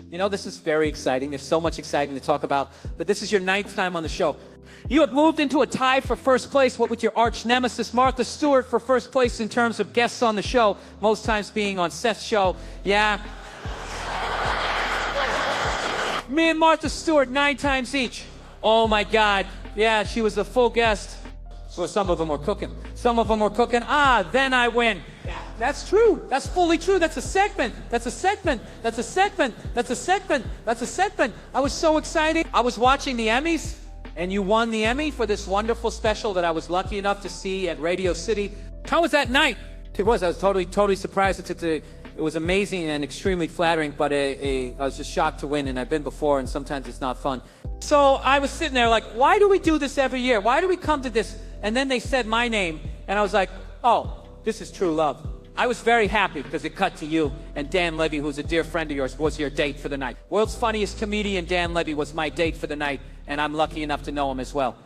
You know, this is very exciting. There's so much exciting to talk about, but this is your 9th time on the show. You have moved into a tie for first place, what with your arch nemesis, Martha Stewart, for first place in terms of guests on the show, most times being on Seth's show. Yeah. Me and Martha Stewart, 9 times each. Oh my God. Yeah, she was a full guest. Well, some of them were cooking. Some of them were cooking. Then I win. That's true. That's fully true. That's a segment. That's a segment. That's a segment. That's a segment. That's a segment. I was so excited. I was watching the Emmys, and you won the Emmy for this wonderful special that I was lucky enough to see at Radio City. How was that night? It was. I was totally surprised. It was amazing and extremely flattering, but I was just shocked to win, and I've been before, and sometimes it's not fun. So I was sitting there like, why do we do this every year? Why do we come to this? And then they said my name, and I was like, oh, this is true love. I was very happy because it cut to you, and Dan Levy, who's a dear friend of yours, was your date for the night. World's funniest comedian, Dan Levy, was my date for the night, and I'm lucky enough to know him as well.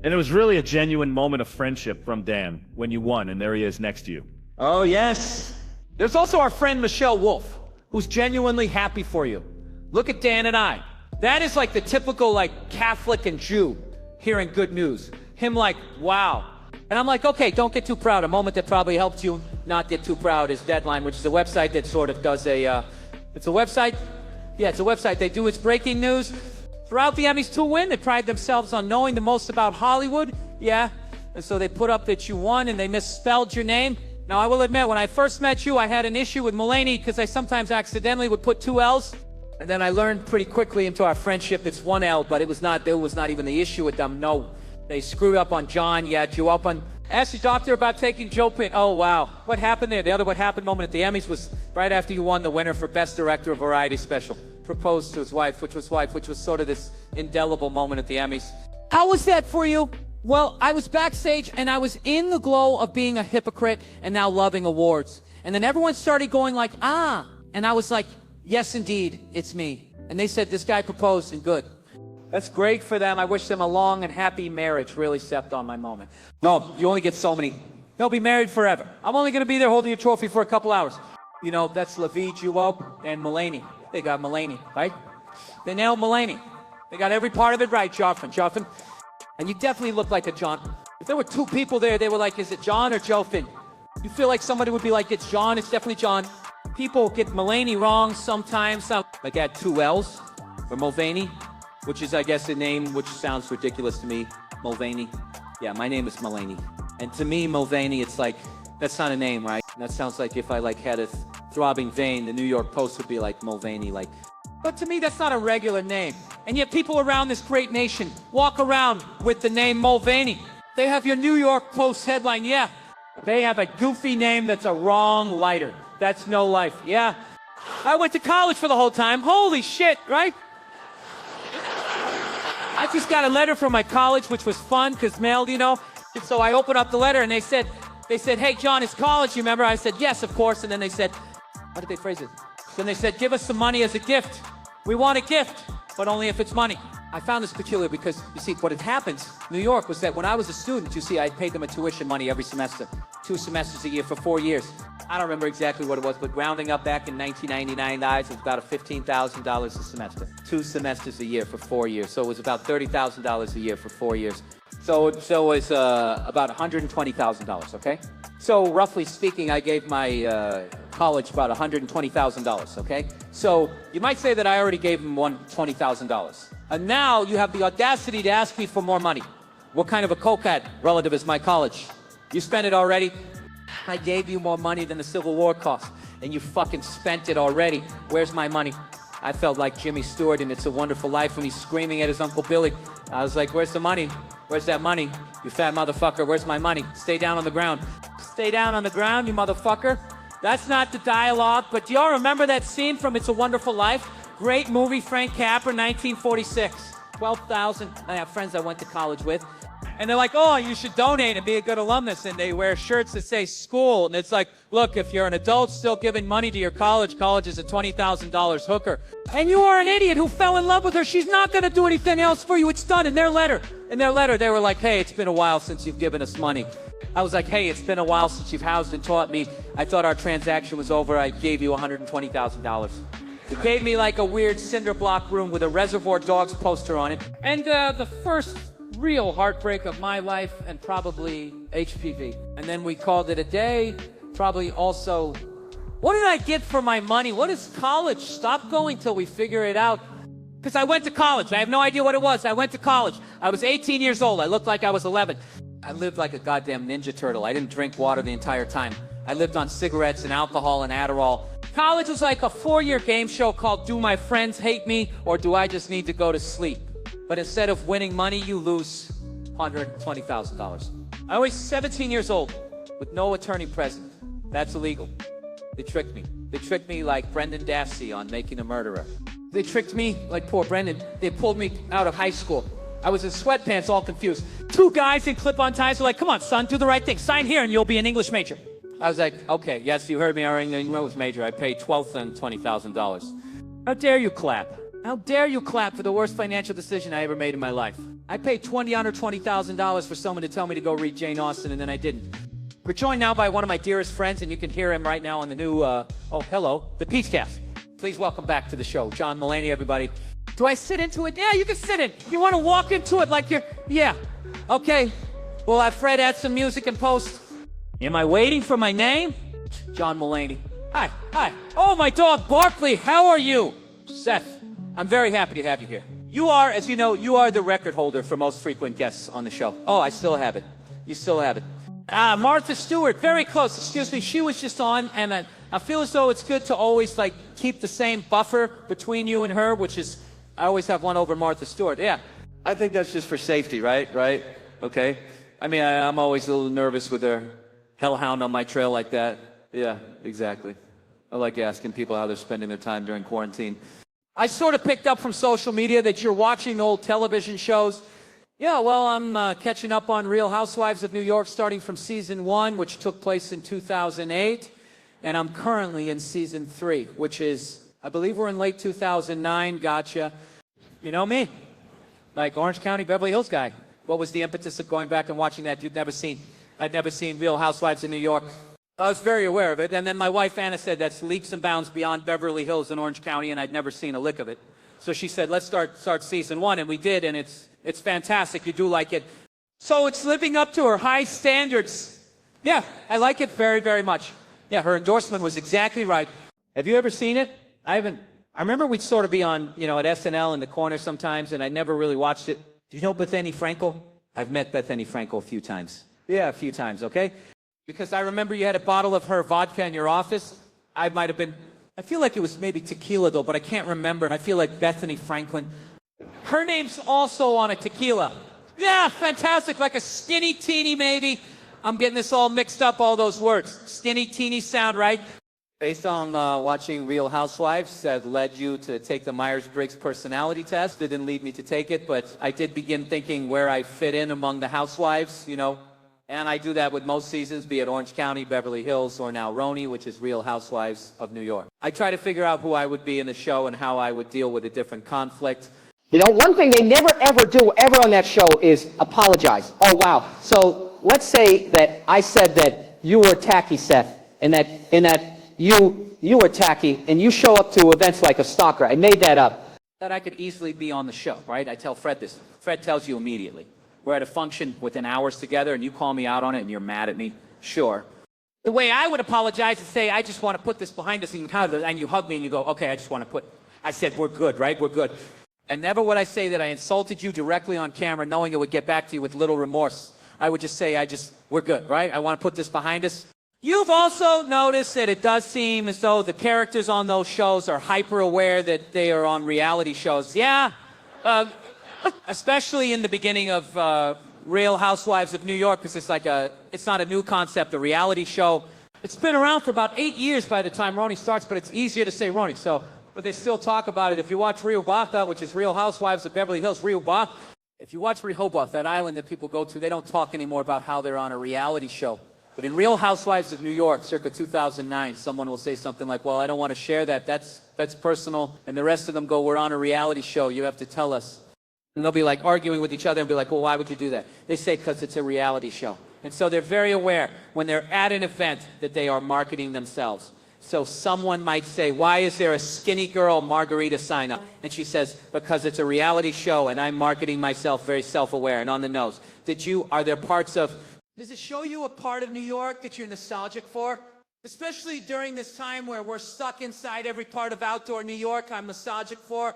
And it was really a genuine moment of friendship from Dan when you won, and there he is next to you. Oh, yes. There's also our friend Michelle Wolf, who's genuinely happy for you. Look at Dan and I. That is like the typical, like, Catholic and Jew hearing good news. Him like, wow. And I'm like, okay, don't get too proud. A moment that probably helped you not get too proud is Deadline, which is a website that sort of does it's a website? Yeah, it's a website. They do its breaking news. Throughout the Emmys to win, they pride themselves on knowing the most about Hollywood. Yeah, and so they put up that you won and they misspelled your name. Now, I will admit, when I first met you, I had an issue with Mulaney because I sometimes accidentally would put 2 L's. And then I learned pretty quickly into our friendship it's 1 L, but there was not even the issue with them. No, they screwed up on John. Yeah, you up on... Ask your doctor about taking Joe Pin. Oh, wow. What happened there? The other what happened moment at the Emmys was right after you won the winner for Best Director of Variety Special. Proposed to his wife, which was sort of this indelible moment at the Emmys. How was that for you? Well, I was backstage and I was in the glow of being a hypocrite and now loving awards. And then everyone started going like, ah. And I was like, yes, indeed, it's me. And they said, this guy proposed and good. That's great for them. I wish them a long and happy marriage. Really stepped on my moment. No, you only get so many. They'll be married forever. I'm only going to be there holding a trophy for a couple hours. You know, that's Levy, Juop, and Mulaney. They got Mulaney, right? They nailed Mulaney. They got every part of it right, Joffin. And you definitely look like a John. If there were 2 people there, they were like, is it John or Joffin? You feel like somebody would be like, it's John, it's definitely John. People get Mulaney wrong sometimes. Like add 2 L's, or Mulvaney, which is, I guess, a name which sounds ridiculous to me. Mulvaney. Yeah, my name is Mulaney. And to me, Mulvaney, it's like, that's not a name, right? And that sounds like if I like had a throbbing vein, the New York Post would be like Mulvaney, like. But to me, that's not a regular name. And yet people around this great nation walk around with the name Mulvaney. They have your New York Post headline, yeah. They have a goofy name that's a wrong lighter. That's no life, yeah. I went to college for the whole time. Holy shit, right? I just got a letter from my college, which was fun, because mailed, you know. And so I opened up the letter, and they said, hey, John, it's college, you remember? I said, yes, of course. And then they said, how did they phrase it? Then they said, give us some money as a gift. We want a gift, but only if it's money. I found this peculiar because, you see, what had happened in New York was that when I was a student, you see, I paid them a tuition money every semester. 2 semesters a year for 4 years. I don't remember exactly what it was, but rounding up back in 1999, it was about $15,000 a semester. 2 semesters a year for 4 years. So it was about $30,000 a year for 4 years. So it was about $120,000, okay? So roughly speaking, I gave my college about $120,000, okay? So you might say that I already gave him $20,000. And now you have the audacity to ask me for more money. What kind of a cokehead relative is my college? You spent it already? I gave you more money than the Civil War cost, and you fucking spent it already. Where's my money? I felt like Jimmy Stewart in It's a Wonderful Life when he's screaming at his Uncle Billy. I was like, where's the money? Where's that money? You fat motherfucker, where's my money? Stay down on the ground. Stay down on the ground, you motherfucker. That's not the dialogue, but do y'all remember that scene from It's a Wonderful Life? Great movie, Frank Capra, 1946. 12,000. I have friends I went to college with. And they're like, oh, you should donate and be a good alumnus. And they wear shirts that say school. And it's like, look, if you're an adult still giving money to your college is a $20,000 hooker. And you are an idiot who fell in love with her. She's not going to do anything else for you. It's done. In their letter, they were like, hey, it's been a while since you've given us money. I was like, hey, it's been a while since you've housed and taught me. I thought our transaction was over. I gave you $120,000. They gave me like a weird cinder block room with a Reservoir Dogs poster on it. And the first real heartbreak of my life, and probably HPV. And then we called it a day. Probably also, what did I get for my money? What is college? Stop going till we figure it out. Because I went to college. I have no idea what it was. I went to college. I was 18 years old. I looked like I was 11. I lived like a goddamn Ninja Turtle. I didn't drink water the entire time. I lived on cigarettes and alcohol and Adderall. College was like a 4-year game show called Do My Friends Hate Me or Do I Just Need to Go to Sleep? But instead of winning money, you lose $120,000. I was 17 years old with no attorney present. That's illegal. They tricked me. They tricked me like Brendan Dassey on Making a Murderer. They tricked me like poor Brendan. They pulled me out of high school. I was in sweatpants, all confused. 2 guys in clip-on ties were like, come on, son, do the right thing. Sign here and you'll be an English major. I was like, okay, yes, you heard me. I'm an English major. I paid $12,000 and $20,000. How dare you clap? How dare you clap for the worst financial decision I ever made in my life? I paid $20,000 for someone to tell me to go read Jane Austen, and then I didn't. We're joined now by one of my dearest friends, and you can hear him right now on the new, the Peachcast. Please welcome back to the show, John Mulaney, everybody. Do I sit into it? Yeah, you can sit in. You want to walk into it like you're, yeah. Okay, we'll have Fred add some music and post. Am I waiting for my name? John Mulaney. Hi, hi. Oh, my dog, Barkley, how are you? Seth, I'm very happy to have you here. You are, as you know, you are the record holder for most frequent guests on the show. Oh, I still have it. You still have it. Martha Stewart, very close. Excuse me, she was just on, and I feel as though it's good to always, like, keep the same buffer between you and her, which is, I always have one over Martha Stewart. Yeah. I think that's just for safety, right? Right? Okay. I mean, I'm always a little nervous with her hellhound on my trail like that. Yeah, exactly. I like asking people how they're spending their time during quarantine. I sort of picked up from social media that you're watching old television shows. Yeah, well, I'm catching up on Real Housewives of New York, starting from season 1, which took place in 2008. And I'm currently in season 3, which is, I believe we're in late 2009. Gotcha. You know me, like Orange County, Beverly Hills guy. What was the impetus of going back and watching that? I'd never seen Real Housewives of New York. I was very aware of it. And then my wife, Anna, said that's leaps and bounds beyond Beverly Hills and Orange County, and I'd never seen a lick of it. So she said, let's start season 1, and we did, and it's fantastic. You do like it. So it's living up to her high standards. Yeah, I like it very, very much. Yeah, her endorsement was exactly right. Have you ever seen it? I haven't. I remember we'd sort of be on, you know, at SNL in the corner sometimes, and I never really watched it. Do you know Bethany Frankel? I've met Bethany Frankel a few times. Yeah, a few times, okay? Because I remember you had a bottle of her vodka in your office. I might have been, I feel like it was maybe tequila though, but I can't remember. I feel like Bethany Franklin. Her name's also on a tequila. Yeah, fantastic, like a skinny teeny maybe. I'm getting this all mixed up, all those words. Skinny teeny sound right. Based on watching Real Housewives that led you to take the Myers-Briggs personality test. It didn't lead me to take it, but I did begin thinking where I fit in among the housewives, you know. And I do that with most seasons, be it Orange County, Beverly Hills, or now Roni, which is Real Housewives of New York. I try to figure out who I would be in the show and how I would deal with a different conflict. You know, one thing they never ever do ever on that show is apologize. Oh, wow. So let's say that I said that you were tacky, Seth, and that you were tacky, and you show up to events like a stalker. I made that up. That I could easily be on the show, right? I tell Fred this. Fred tells you immediately. We're at a function within hours together, and you call me out on it, and you're mad at me. Sure. The way I would apologize is say, I just want to put this behind us, and you hug me, and you go, okay, I just want to put, I said, we're good, right? We're good. And never would I say that I insulted you directly on camera, knowing it would get back to you with little remorse. I would just say, we're good, right? I want to put this behind us. You've also noticed that it does seem as though the characters on those shows are hyper aware that they are on reality shows. Yeah. Especially in the beginning of Real Housewives of New York, because it's not a new concept, a reality show. It's been around for about 8 years by the time Roni starts, but it's easier to say Roni. But they still talk about it. If you watch Rehoboth, which is Real Housewives of Beverly Hills, Rehoboth, if you watch Rehoboth, that island that people go to, they don't talk anymore about how they're on a reality show. But in Real Housewives of New York, circa 2009, someone will say something like, well, I don't want to share that. That's personal. And the rest of them go, we're on a reality show. You have to tell us. And they'll be like arguing with each other and be like, well, why would you do that? They say, because it's a reality show. And so they're very aware when they're at an event that they are marketing themselves. So someone might say, why is there a skinny girl margarita sign up? And she says, because it's a reality show and I'm marketing myself very self-aware and on the nose. Are there parts of, does it show you a part of New York that you're nostalgic for? Especially during this time where we're stuck inside every part of outdoor New York I'm nostalgic for.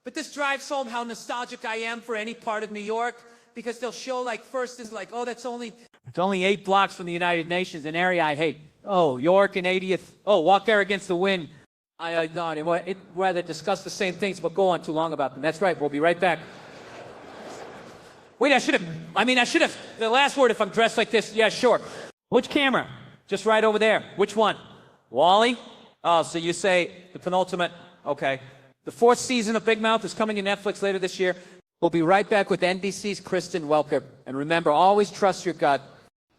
But this drives home how nostalgic I am for any part of New York, because they'll show like first is like, oh, it's only 8 blocks from the United Nations, an area I hate. Oh, York and 80th. Oh, walk there against the wind. I'd rather discuss the same things, but go on too long about them. That's right. We'll be right back. Wait, I should have. The last word, if I'm dressed like this, yeah, sure. Which camera? Just right over there. Which one? Wally? Oh, so you say the penultimate. Okay. The 4th season of Big Mouth is coming to Netflix later this year. We'll be right back with NBC's Kristen Welker. And remember, always trust your gut.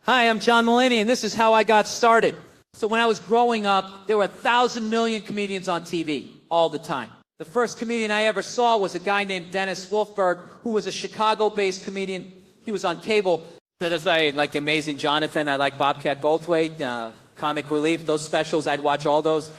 Hi, I'm John Mulaney, and this is how I got started. So when I was growing up, there were 1,000 million comedians on TV all the time. The first comedian I ever saw was a guy named Dennis Wolfberg, who was a Chicago-based comedian. He was on cable. I like Amazing Jonathan. I like Bobcat Goldthwait, Comic Relief. Those specials, I'd watch all those.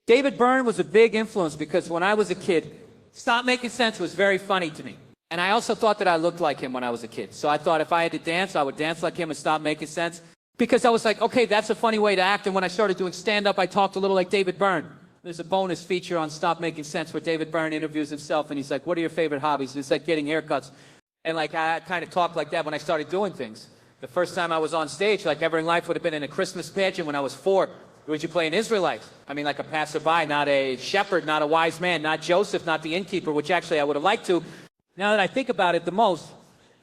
David Byrne was a big influence because when I was a kid, Stop Making Sense was very funny to me. And I also thought that I looked like him when I was a kid. So I thought if I had to dance, I would dance like him and Stop Making Sense. Because I was like, okay, that's a funny way to act. And when I started doing stand-up, I talked a little like David Byrne. There's a bonus feature on Stop Making Sense where David Byrne interviews himself, and he's like, what are your favorite hobbies? And it's like getting haircuts. And like I kind of talked like that when I started doing things. The first time I was on stage, like ever in life, would have been in a Christmas pageant when I was 4. Would you play an Israelite? I mean, like a passerby, not a shepherd, not a wise man, not Joseph, not the innkeeper, which actually I would have liked to. Now that I think about it the most,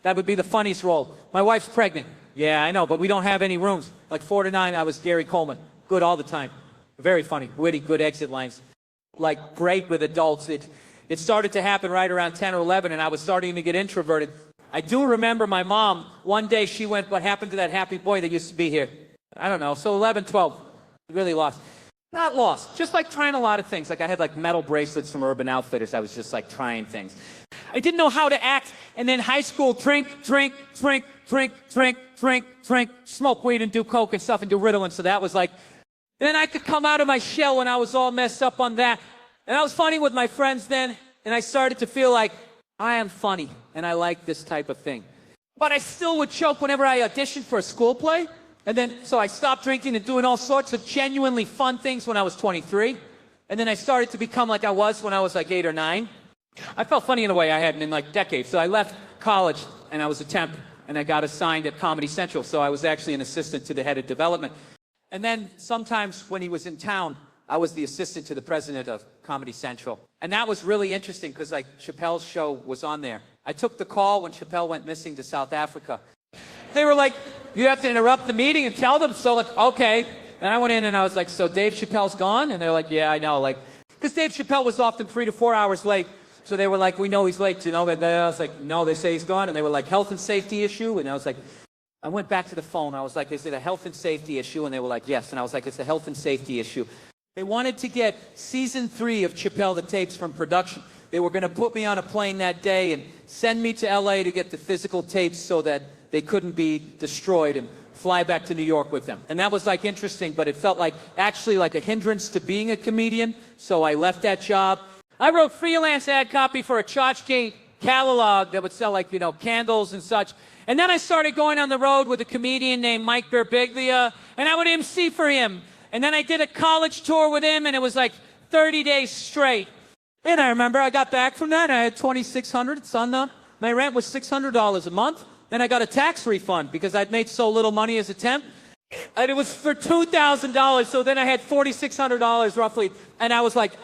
that would be the funniest role. My wife's pregnant. Yeah, I know, but we don't have any rooms. Like 4 to 9, I was Gary Coleman. Good all the time. Very funny, witty, good exit lines. Like great with adults. It started to happen right around 10 or 11, and I was starting to get introverted. I do remember my mom, one day she went, what happened to that happy boy that used to be here? I don't know, so 11, 12, really lost. Not lost, just like trying a lot of things. Like I had like metal bracelets from Urban Outfitters. I was just like trying things. I didn't know how to act, and then high school, drink, smoke weed and do coke and stuff and do Ritalin, so that was like, then I could come out of my shell when I was all messed up on that. And I was funny with my friends then, and I started to feel like, I am funny, and I like this type of thing. But I still would choke whenever I auditioned for a school play. And then, so I stopped drinking and doing all sorts of genuinely fun things when I was 23. And then I started to become like I was when I was like 8 or 9. I felt funny in a way I hadn't in like decades. So I left college, and I was a temp, and I got assigned at Comedy Central. So I was actually an assistant to the head of development. And then sometimes when he was in town, I was the assistant to the president of Comedy Central. And that was really interesting because like Chappelle's show was on there. I took the call when Chappelle went missing to South Africa. They were like, you have to interrupt the meeting and tell them. So like, okay. And I went in and I was like, so Dave Chappelle's gone? And they're like, yeah, I know. Like, because Dave Chappelle was often 3 to 4 hours late. So they were like, we know he's late, you know. And I was like, no, they say he's gone. And they were like, health and safety issue. And I was like, I went back to the phone. I was like, is it a health and safety issue? And they were like, yes. And I was like, it's a health and safety issue. They wanted to get season 3 of Chappelle the Tapes from production. They were going to put me on a plane that day and send me to LA to get the physical tapes so that they couldn't be destroyed and fly back to New York with them. And that was like interesting, but it felt like actually like a hindrance to being a comedian. So I left that job. I wrote freelance ad copy for a tchotchke catalog that would sell like, you know, candles and such. And then I started going on the road with a comedian named Mike Birbiglia, and I would MC for him. And then I did a college tour with him, and it was like 30 days straight. And I remember I got back from that, and I had $2,600. My rent was $600 a month. Then I got a tax refund because I'd made so little money as a temp. And it was for $2,000, so then I had $4,600 roughly. And I was like,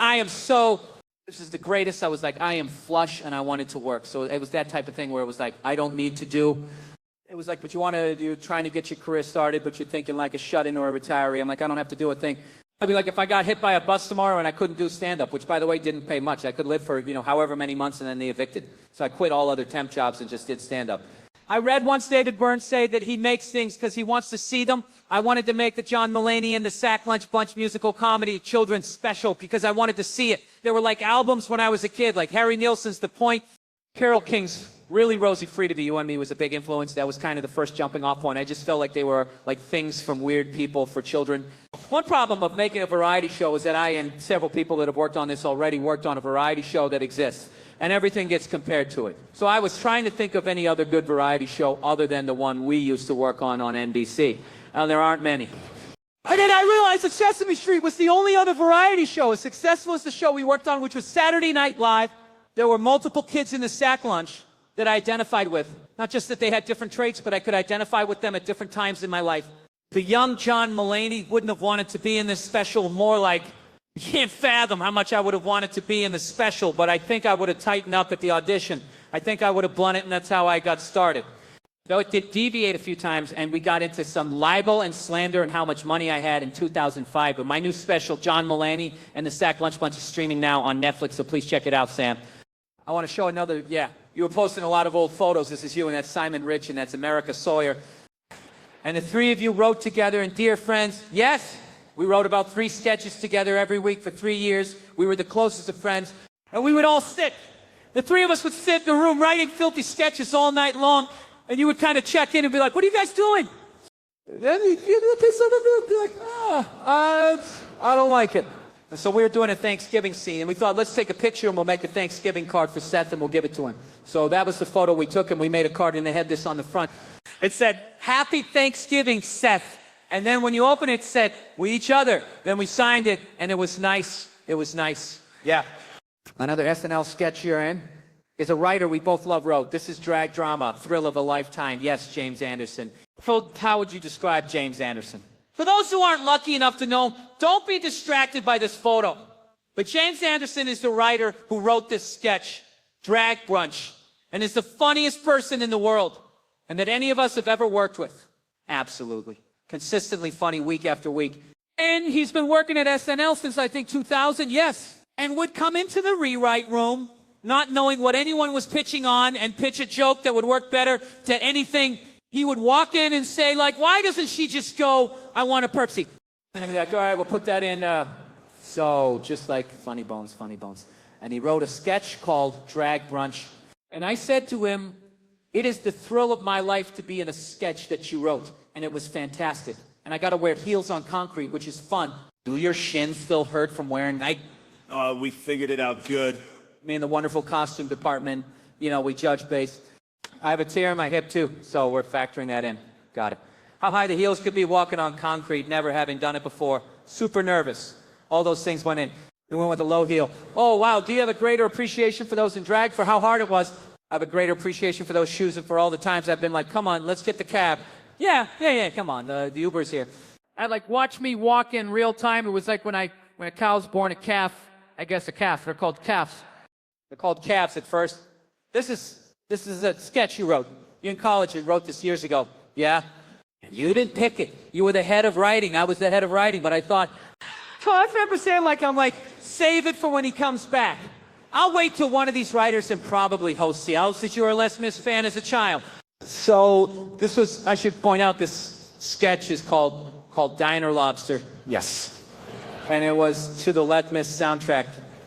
this is the greatest. I was like, I am flush, and I wanted to work. So it was that type of thing where it was like, I don't need to do. It was like, but you're trying to get your career started, but you're thinking like a shut-in or a retiree. I'm like, I don't have to do a thing. I'd be like, if I got hit by a bus tomorrow and I couldn't do stand-up, which by the way didn't pay much. I could live for, you know, however many months and then they evicted. So I quit all other temp jobs and just did stand-up. I read once David Byrne say that he makes things because he wants to see them. I wanted to make the John Mulaney and the Sack Lunch Bunch musical comedy children's special because I wanted to see it. There were like albums when I was a kid, like Harry Nilsson's The Point, Carole King's Really Rosie Frieda, You and Me was a big influence. That was kind of the first jumping off point. I just felt like they were like things from weird people for children. One problem of making a variety show is that I and several people that have worked on this already worked on a variety show that exists, and everything gets compared to it. So I was trying to think of any other good variety show other than the one we used to work on NBC. And there aren't many. And then I realized that Sesame Street was the only other variety show as successful as the show we worked on, which was Saturday Night Live. There were multiple kids in the sack lunch that I identified with. Not just that they had different traits, but I could identify with them at different times in my life. The young John Mulaney wouldn't have wanted to be in this special, more like, you can't fathom how much I would have wanted to be in the special, but I think I would have tightened up at the audition. I think I would have blunted, and that's how I got started. Though it did deviate a few times, and we got into some libel and slander and how much money I had in 2005. But my new special, John Mulaney and the Sack Lunch Bunch, is streaming now on Netflix, so please check it out, Sam. I want to show another, you were posting a lot of old photos. This is you, and that's Simon Rich, and that's America Sawyer. And the three of you wrote together, and dear friends, yes, we wrote about 3 sketches together every week for 3 years. We were the closest of friends, and we would all sit. The three of us would sit in the room writing filthy sketches all night long, and you would kind of check in and be like, what are you guys doing? Then you'd be like, I don't like it. And so we were doing a Thanksgiving scene, and we thought, let's take a picture, and we'll make a Thanksgiving card for Seth, and we'll give it to him. So that was the photo we took, and we made a card, and they had this on the front. It said, Happy Thanksgiving, Seth. And then when you open it, it said, we each other. Then we signed it, and it was nice. It was nice. Yeah. Another SNL sketch you're in is a writer we both love wrote. This is drag drama, thrill of a lifetime. Yes, James Anderson. How would you describe James Anderson? For those who aren't lucky enough to know, don't be distracted by this photo. But James Anderson is the writer who wrote this sketch, Drag Brunch, and is the funniest person in the world, and that any of us have ever worked with. Absolutely. Consistently funny week after week. And he's been working at SNL since, I think, 2000, yes. And would come into the rewrite room, not knowing what anyone was pitching on, and pitch a joke that would work better to anything. He would walk in and say, like, why doesn't she just go, I want a Pepsi? And I'd be like, all right, we'll put that in. So, just like funny bones, funny bones. And he wrote a sketch called Drag Brunch. And I said to him, it is the thrill of my life to be in a sketch that you wrote. And it was fantastic. And I got to wear heels on concrete, which is fun. Do your shins still hurt from wearing Nike? We figured it out good. Me and the wonderful costume department, we judge based. I have a tear in my hip, too, so we're factoring that in. Got it. How high the heels could be walking on concrete, never having done it before. Super nervous. All those things went in. We went with a low heel. Oh, wow, do you have a greater appreciation for those in drag, for how hard it was? I have a greater appreciation for those shoes and for all the times I've been like, come on, let's get the cab. Yeah, come on, the Uber's here. I'd like watch me walk in real time. It was like when a cow's born a calf, I guess a calf. They're called calves. They're called calves at first. This is a sketch you wrote. You in college, you wrote this years ago. Yeah? You didn't pick it. You were the head of writing. I was the head of writing, but I thought, so I remember saying save it for when he comes back. I'll wait till one of these writers and probably host the house that you were a Les Mis fan as a child. So this was, I should point out, this sketch is called Diner Lobster. Yes. And it was to the Les Mis soundtrack.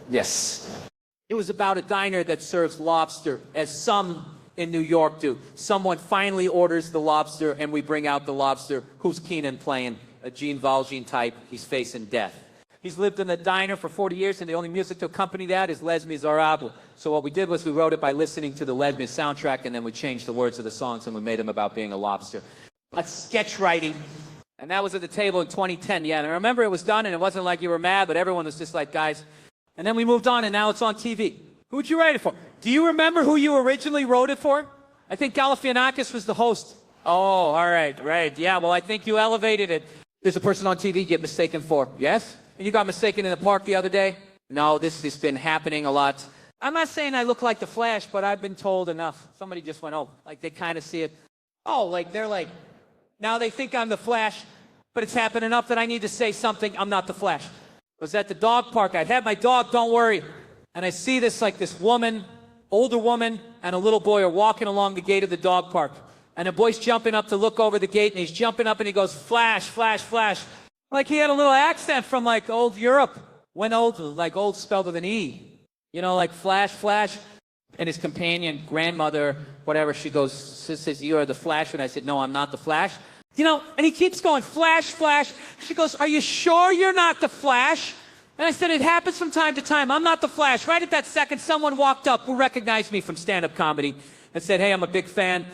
Yes. It was about a diner that serves lobster, as some in New York do. Someone finally orders the lobster, and we bring out the lobster. Who's Keenan playing? A Gene Valjean type. He's facing death. He's lived in the diner for 40 years, and the only music to accompany that is Les Miserables. So what we did was we wrote it by listening to the Les Mis soundtrack, and then we changed the words of the songs, and we made them about being a lobster. That's sketch writing. And that was at the table in 2010. Yeah, and I remember it was done, and it wasn't like you were mad, but everyone was just like, guys. And then we moved on, and now it's on TV. Who'd you write it for? Do you remember who you originally wrote it for? I think Galifianakis was the host. Oh, all right, right. Yeah, well, I think you elevated it. There's a person on TV you get mistaken for. Yes? And you got mistaken in the park the other day? No, this has been happening a lot. I'm not saying I look like the Flash, but I've been told enough. Somebody just went, oh, like they kind of see it. Oh, like they're like, now they think I'm the Flash, but it's happened enough that I need to say something. I'm not the Flash. I was at the dog park. I'd had my dog, don't worry. And I see this woman, older woman, and a little boy are walking along the gate of the dog park. And the boy's jumping up to look over the gate, and he's jumping up and he goes, Flash, Flash, Flash. Like he had a little accent from like old Europe. When old, like old spelled with an E. You know, like Flash, Flash. And his companion, grandmother, whatever, she goes, says, you are the Flash. And I said, no, I'm not the Flash. You know, and he keeps going, Flash, Flash. She goes, are you sure you're not the Flash? And I said, it happens from time to time. I'm not the Flash. Right at that second, someone walked up who recognized me from stand-up comedy and said, hey, I'm a big fan.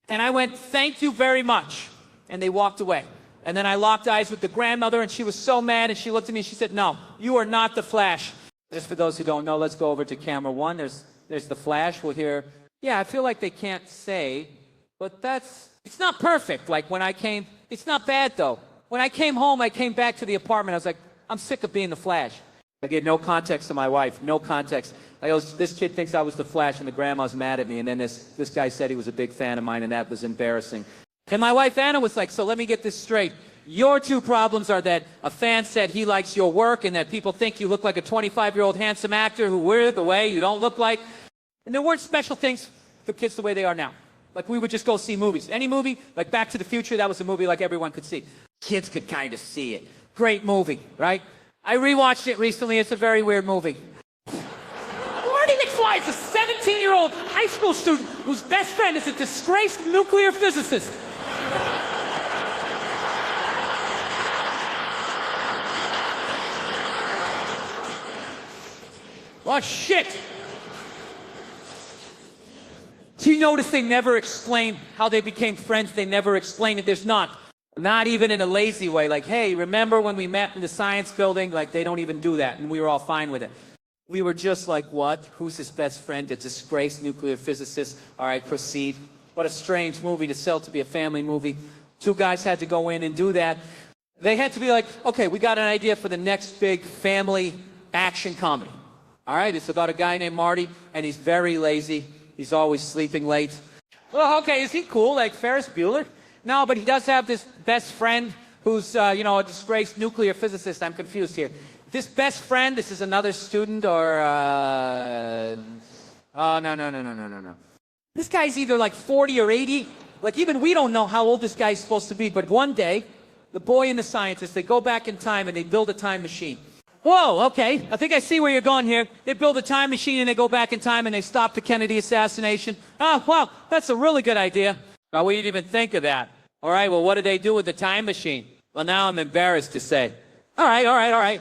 And I went, thank you very much. And they walked away. And then I locked eyes with the grandmother, and she was so mad, and she looked at me and she said, no, you are not the Flash. Just for those who don't know, let's go over to camera one. There's the Flash. We'll hear, yeah, I feel like they can't say, but it's not perfect. Like when I came, it's not bad though. When I came home, I came back to the apartment, I was like, I'm sick of being the Flash. I gave no context to my wife, no context. I go, this kid thinks I was the Flash, and the grandma's mad at me, and then this guy said he was a big fan of mine, and that was embarrassing. And my wife Anna was like, so let me get this straight. Your two problems are that a fan said he likes your work, and that people think you look like a 25-year-old handsome actor who we're the way you don't look like. And there weren't special things for kids the way they are now. Like we would just go see movies. Any movie, like Back to the Future, that was a movie like everyone could see. Kids could kind of see it. Great movie, right? I rewatched it recently. It's a very weird movie. Marty McFly is a 17-year-old high school student whose best friend is a disgraced nuclear physicist. Oh, shit! Do you notice they never explain how they became friends? They never explain it. There's not even in a lazy way. Like, hey, remember when we met in the science building? Like, they don't even do that, and we were all fine with it. We were just like, what? Who's his best friend? A disgraced nuclear physicist. All right, proceed. What a strange movie to sell to be a family movie. Two guys had to go in and do that. They had to be like, okay, we got an idea for the next big family action comedy. All right, it's about a guy named Marty, and he's very lazy. He's always sleeping late. Well, okay, is he cool, like Ferris Bueller? No, but he does have this best friend who's, you know, a disgraced nuclear physicist. I'm confused here. This best friend, this is another student, or, oh, no. This guy's either like 40 or 80. Like, even we don't know how old this guy's supposed to be, but one day, the boy and the scientist, they go back in time and they build a time machine. Whoa, okay, I think I see where you're going here. They build a time machine and they go back in time and they stop the Kennedy assassination. Oh, wow, that's a really good idea. Now, we didn't even think of that. All right, well, what did they do with the time machine? Well, now I'm embarrassed to say. All right.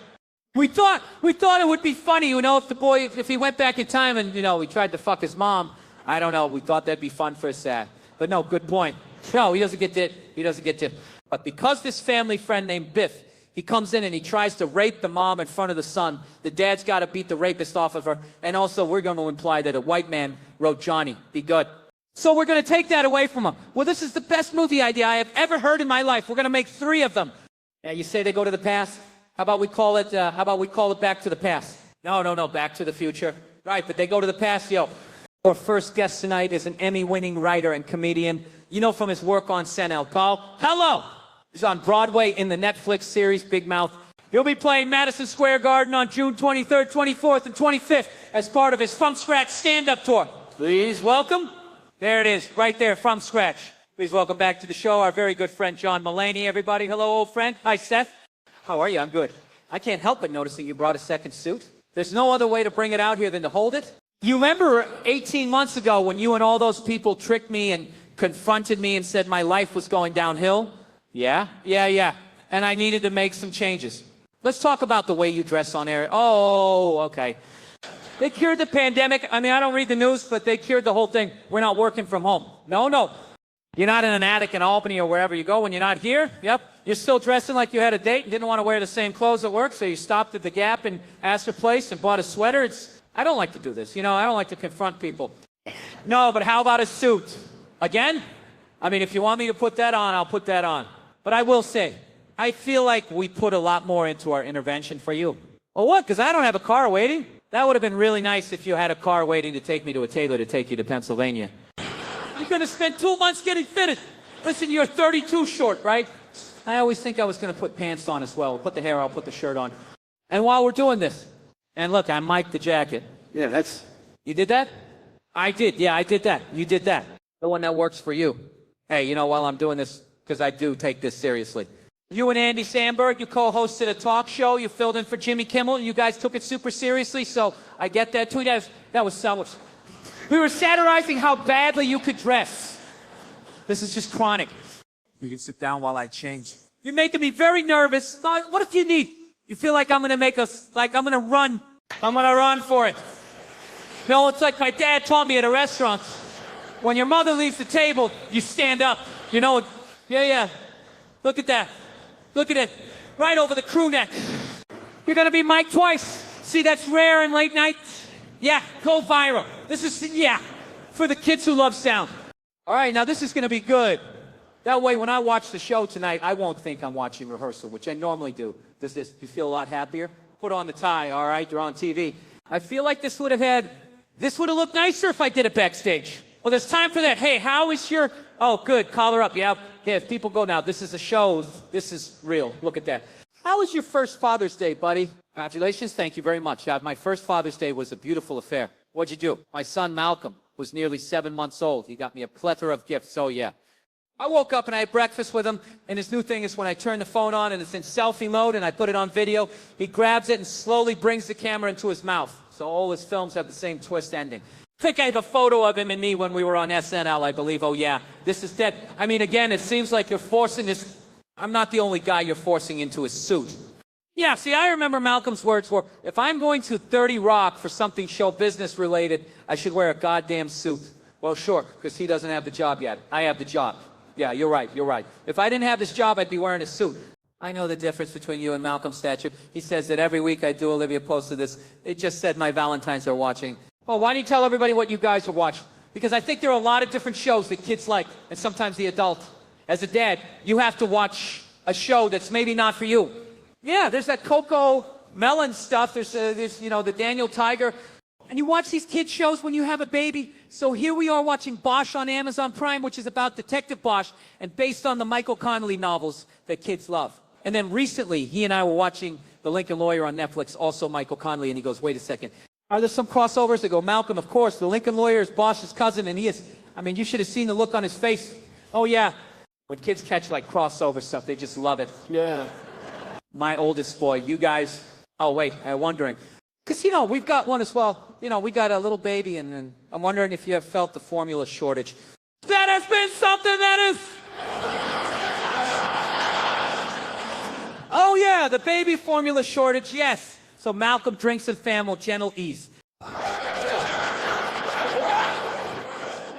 We thought it would be funny, you know, if the boy, if he went back in time and, you know, he tried to fuck his mom. I don't know, we thought that'd be fun for a sad. But no, good point. No, he doesn't get it. But because this family friend named Biff, he comes in and he tries to rape the mom in front of the son. The dad's got to beat the rapist off of her. And also, we're going to imply that a white man wrote Johnny. Be good. So we're going to take that away from him. Well, this is the best movie idea I have ever heard in my life. We're going to make 3 of them. Yeah, you say they go to the past? How about we call it Back to the Past? No, Back to the Future. Right, but they go to the past, yo. Our first guest tonight is an Emmy-winning writer and comedian. You know from his work on SNL. Call. Hello. He's on Broadway in the Netflix series Big Mouth. He'll be playing Madison Square Garden on June 23rd, 24th, and 25th as part of his From Scratch stand-up tour. Please welcome. There it is, right there, From Scratch. Please welcome back to the show our very good friend John Mulaney, everybody. Hello, old friend. Hi, Seth. How are you? I'm good. I can't help but noticing you brought a second suit. There's no other way to bring it out here than to hold it. You remember 18 months ago when you and all those people tricked me and confronted me and said my life was going downhill? Yeah. And I needed to make some changes. Let's talk about the way you dress on air. Oh, okay. They cured the pandemic. I mean, I don't read the news, but they cured the whole thing. We're not working from home. No. You're not in an attic in Albany or wherever you go when you're not here. Yep. You're still dressing like you had a date and didn't want to wear the same clothes at work, so you stopped at the Gap and asked for a place and bought a sweater. I don't like to do this. You know, I don't like to confront people. No, but how about a suit? Again? I mean, if you want me to put that on, I'll put that on. But I will say, I feel like we put a lot more into our intervention for you. Well, what? Because I don't have a car waiting? That would have been really nice if you had a car waiting to take me to a tailor to take you to Pennsylvania. You're going to spend 2 months getting fitted. Listen, you're 32 short, right? I always think I was going to put pants on as well. We'll put the hair, I'll put the shirt on. And while we're doing this, and look, I mic'd the jacket. Yeah, that's... You did that? I did. Yeah, I did that. You did that. The one that works for you. Hey, you know, while I'm doing this, because I do take this seriously. You and Andy Samberg, you co-hosted a talk show. You filled in for Jimmy Kimmel. You guys took it super seriously, so I get that too. That was selfish. We were satirizing how badly you could dress. This is just chronic. You can sit down while I change. You're making me very nervous. What if you need? You feel like I'm gonna make us, like I'm gonna run. I'm gonna run for it. No, it's like my dad taught me at a restaurant. When your mother leaves the table, you stand up. You know, yeah. Look at that. Look at it. Right over the crew neck. You're gonna be mic'd twice. See, that's rare in late night. Yeah, go viral. This is, yeah, for the kids who love sound. All right, now this is gonna be good. That way, when I watch the show tonight, I won't think I'm watching rehearsal, which I normally do. Does this, you feel a lot happier? Put on the tie, all right? You're on TV. I feel like this would have looked nicer if I did it backstage. Well, there's time for that. Hey, how is your, oh, good, collar up. Yeah, if people go now, this is a show. This is real. Look at that. How was your first Father's Day, buddy? Congratulations, thank you very much. My first Father's Day was a beautiful affair. What'd you do? My son, Malcolm, was nearly 7 months old. He got me a plethora of gifts, oh yeah. I woke up and I had breakfast with him, and his new thing is when I turn the phone on and it's in selfie mode and I put it on video, he grabs it and slowly brings the camera into his mouth. So all his films have the same twist ending. I think I have a photo of him and me when we were on SNL, I believe. Oh yeah, this is dead. I mean, again, it seems like you're forcing this. I'm not the only guy you're forcing into a suit. Yeah, see, I remember Malcolm's words were, if I'm going to 30 Rock for something show business related, I should wear a goddamn suit. Well, sure, because he doesn't have the job yet. I have the job. Yeah, you're right, you're right. If I didn't have this job, I'd be wearing a suit. I know the difference between you and Malcolm's stature. He says that every week I do. Olivia posted this. It just said my Valentines are watching. Well, why don't you tell everybody what you guys are watching? Because I think there are a lot of different shows that kids like, and sometimes the adult. As a dad, you have to watch a show that's maybe not for you. Yeah, there's that Coco Melon stuff. There's you know, the Daniel Tiger. And you watch these kids shows when you have a baby. So here we are watching Bosch on Amazon Prime, which is about Detective Bosch and based on the Michael Connelly novels that kids love. And then recently, he and I were watching The Lincoln Lawyer on Netflix, also Michael Connelly, and he goes, wait a second. Are there some crossovers? I go, Malcolm, of course. The Lincoln Lawyer is Bosch's cousin, and he is, I mean, you should have seen the look on his face. Oh, yeah. When kids catch, like, crossover stuff, they just love it. Yeah. My oldest boy, you guys, oh, wait, I'm wondering. Because, you know, we've got one as well. You know, we got a little baby, and I'm wondering if you have felt the formula shortage. That has been something that is... Oh, yeah, the baby formula shortage, yes. So Malcolm drinks and fam will gentle ease.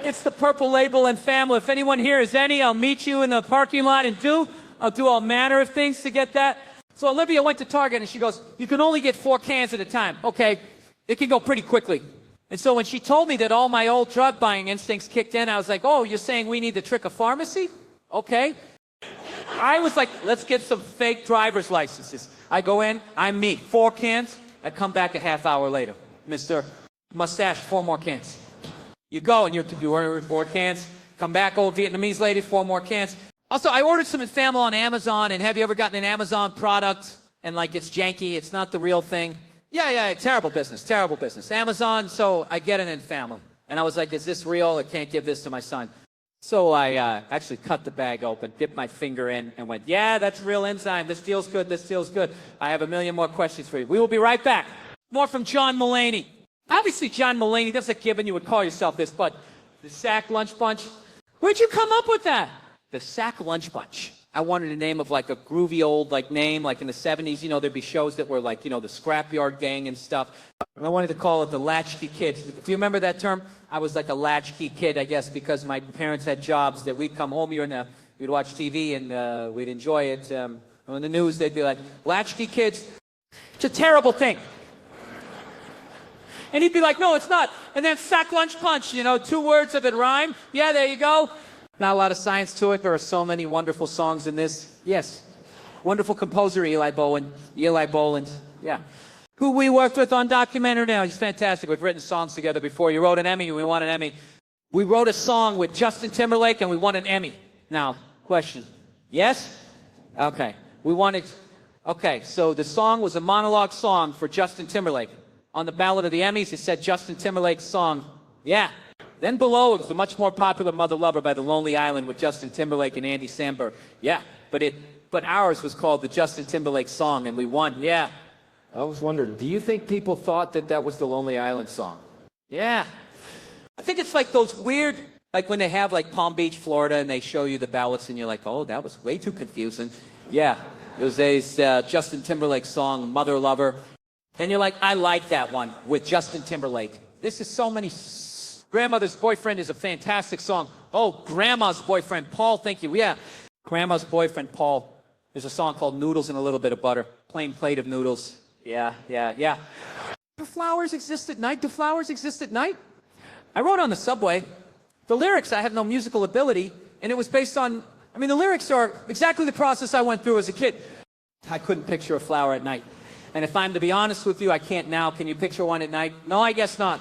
It's the Purple Label and family. If anyone here is any, I'll meet you in the parking lot and I'll do all manner of things to get that. So Olivia went to Target and she goes, you can only get 4 cans at a time. Okay, it can go pretty quickly. And so when she told me that all my old drug buying instincts kicked in, I was like, oh, you're saying we need to trick a pharmacy? Okay. I was like, let's get some fake driver's licenses. I go in, I'm me, 4 cans. I come back a half hour later. Mr. Mustache, 4 more cans. You go and you order 4 cans. Come back, old Vietnamese lady, 4 more cans. Also, I ordered some Infamil on Amazon, and have you ever gotten an Amazon product and like it's janky, it's not the real thing? Yeah, terrible business, terrible business. Amazon, so I get an Infamil. And I was like, is this real? I can't give this to my son. So I actually cut the bag open, dipped my finger in, and went, yeah, that's real enzyme. This feels good, this feels good. I have a million more questions for you. We will be right back. More from John Mulaney. Obviously, John Mulaney, that's a given you would call yourself this, but the Sack Lunch Bunch, where'd you come up with that? The Sack Lunch Bunch. I wanted a name of like a groovy old like name, like in the 70s, you know, there'd be shows that were like, you know, the Scrapyard Gang and stuff. And I wanted to call it the Latchkey Kid. Do you remember that term? I was like a latchkey kid, I guess, because my parents had jobs that we'd come home here and we'd watch TV and we'd enjoy it. On the news, they'd be like, latchkey kids. It's a terrible thing. And he'd be like, no, it's not. And then Sack Lunch Punch, you know, 2 words of it rhyme. Yeah, there you go. Not a lot of science to it. There are so many wonderful songs in this. Yes. Wonderful composer, Eli Boland. Yeah. Who we worked with on documentary now. He's fantastic. We've written songs together before. You wrote an Emmy. We won an Emmy. We wrote a song with Justin Timberlake and we won an Emmy. Now, question. Yes? Okay. We wanted... Okay, so the song was a monologue song for Justin Timberlake. On the ballot of the Emmys, it said Justin Timberlake's song. Yeah. Then below, it was the much more popular Mother Lover by The Lonely Island with Justin Timberlake and Andy Samberg. Yeah, but ours was called the Justin Timberlake song, and we won. Yeah. I was wondering, do you think people thought that that was the Lonely Island song? Yeah. I think it's like those weird Like when they have like Palm Beach, Florida, and they show you the ballots, and you're like, oh, that was way too confusing. Yeah, it was a Justin Timberlake song, Mother Lover. And you're like, I like that one with Justin Timberlake. This is so many. Grandmother's Boyfriend is a fantastic song. Oh, Grandma's Boyfriend, Paul, thank you. Yeah, Grandma's Boyfriend, Paul. There's a song called Noodles and a Little Bit of Butter. Plain plate of noodles. Yeah. Do flowers exist at night? Do flowers exist at night? I wrote on the subway. The lyrics, I have no musical ability, and it was based on, I mean, the lyrics are exactly the process I went through as a kid. I couldn't picture a flower at night. And if I'm to be honest with you, I can't now. Can you picture one at night? No, I guess not.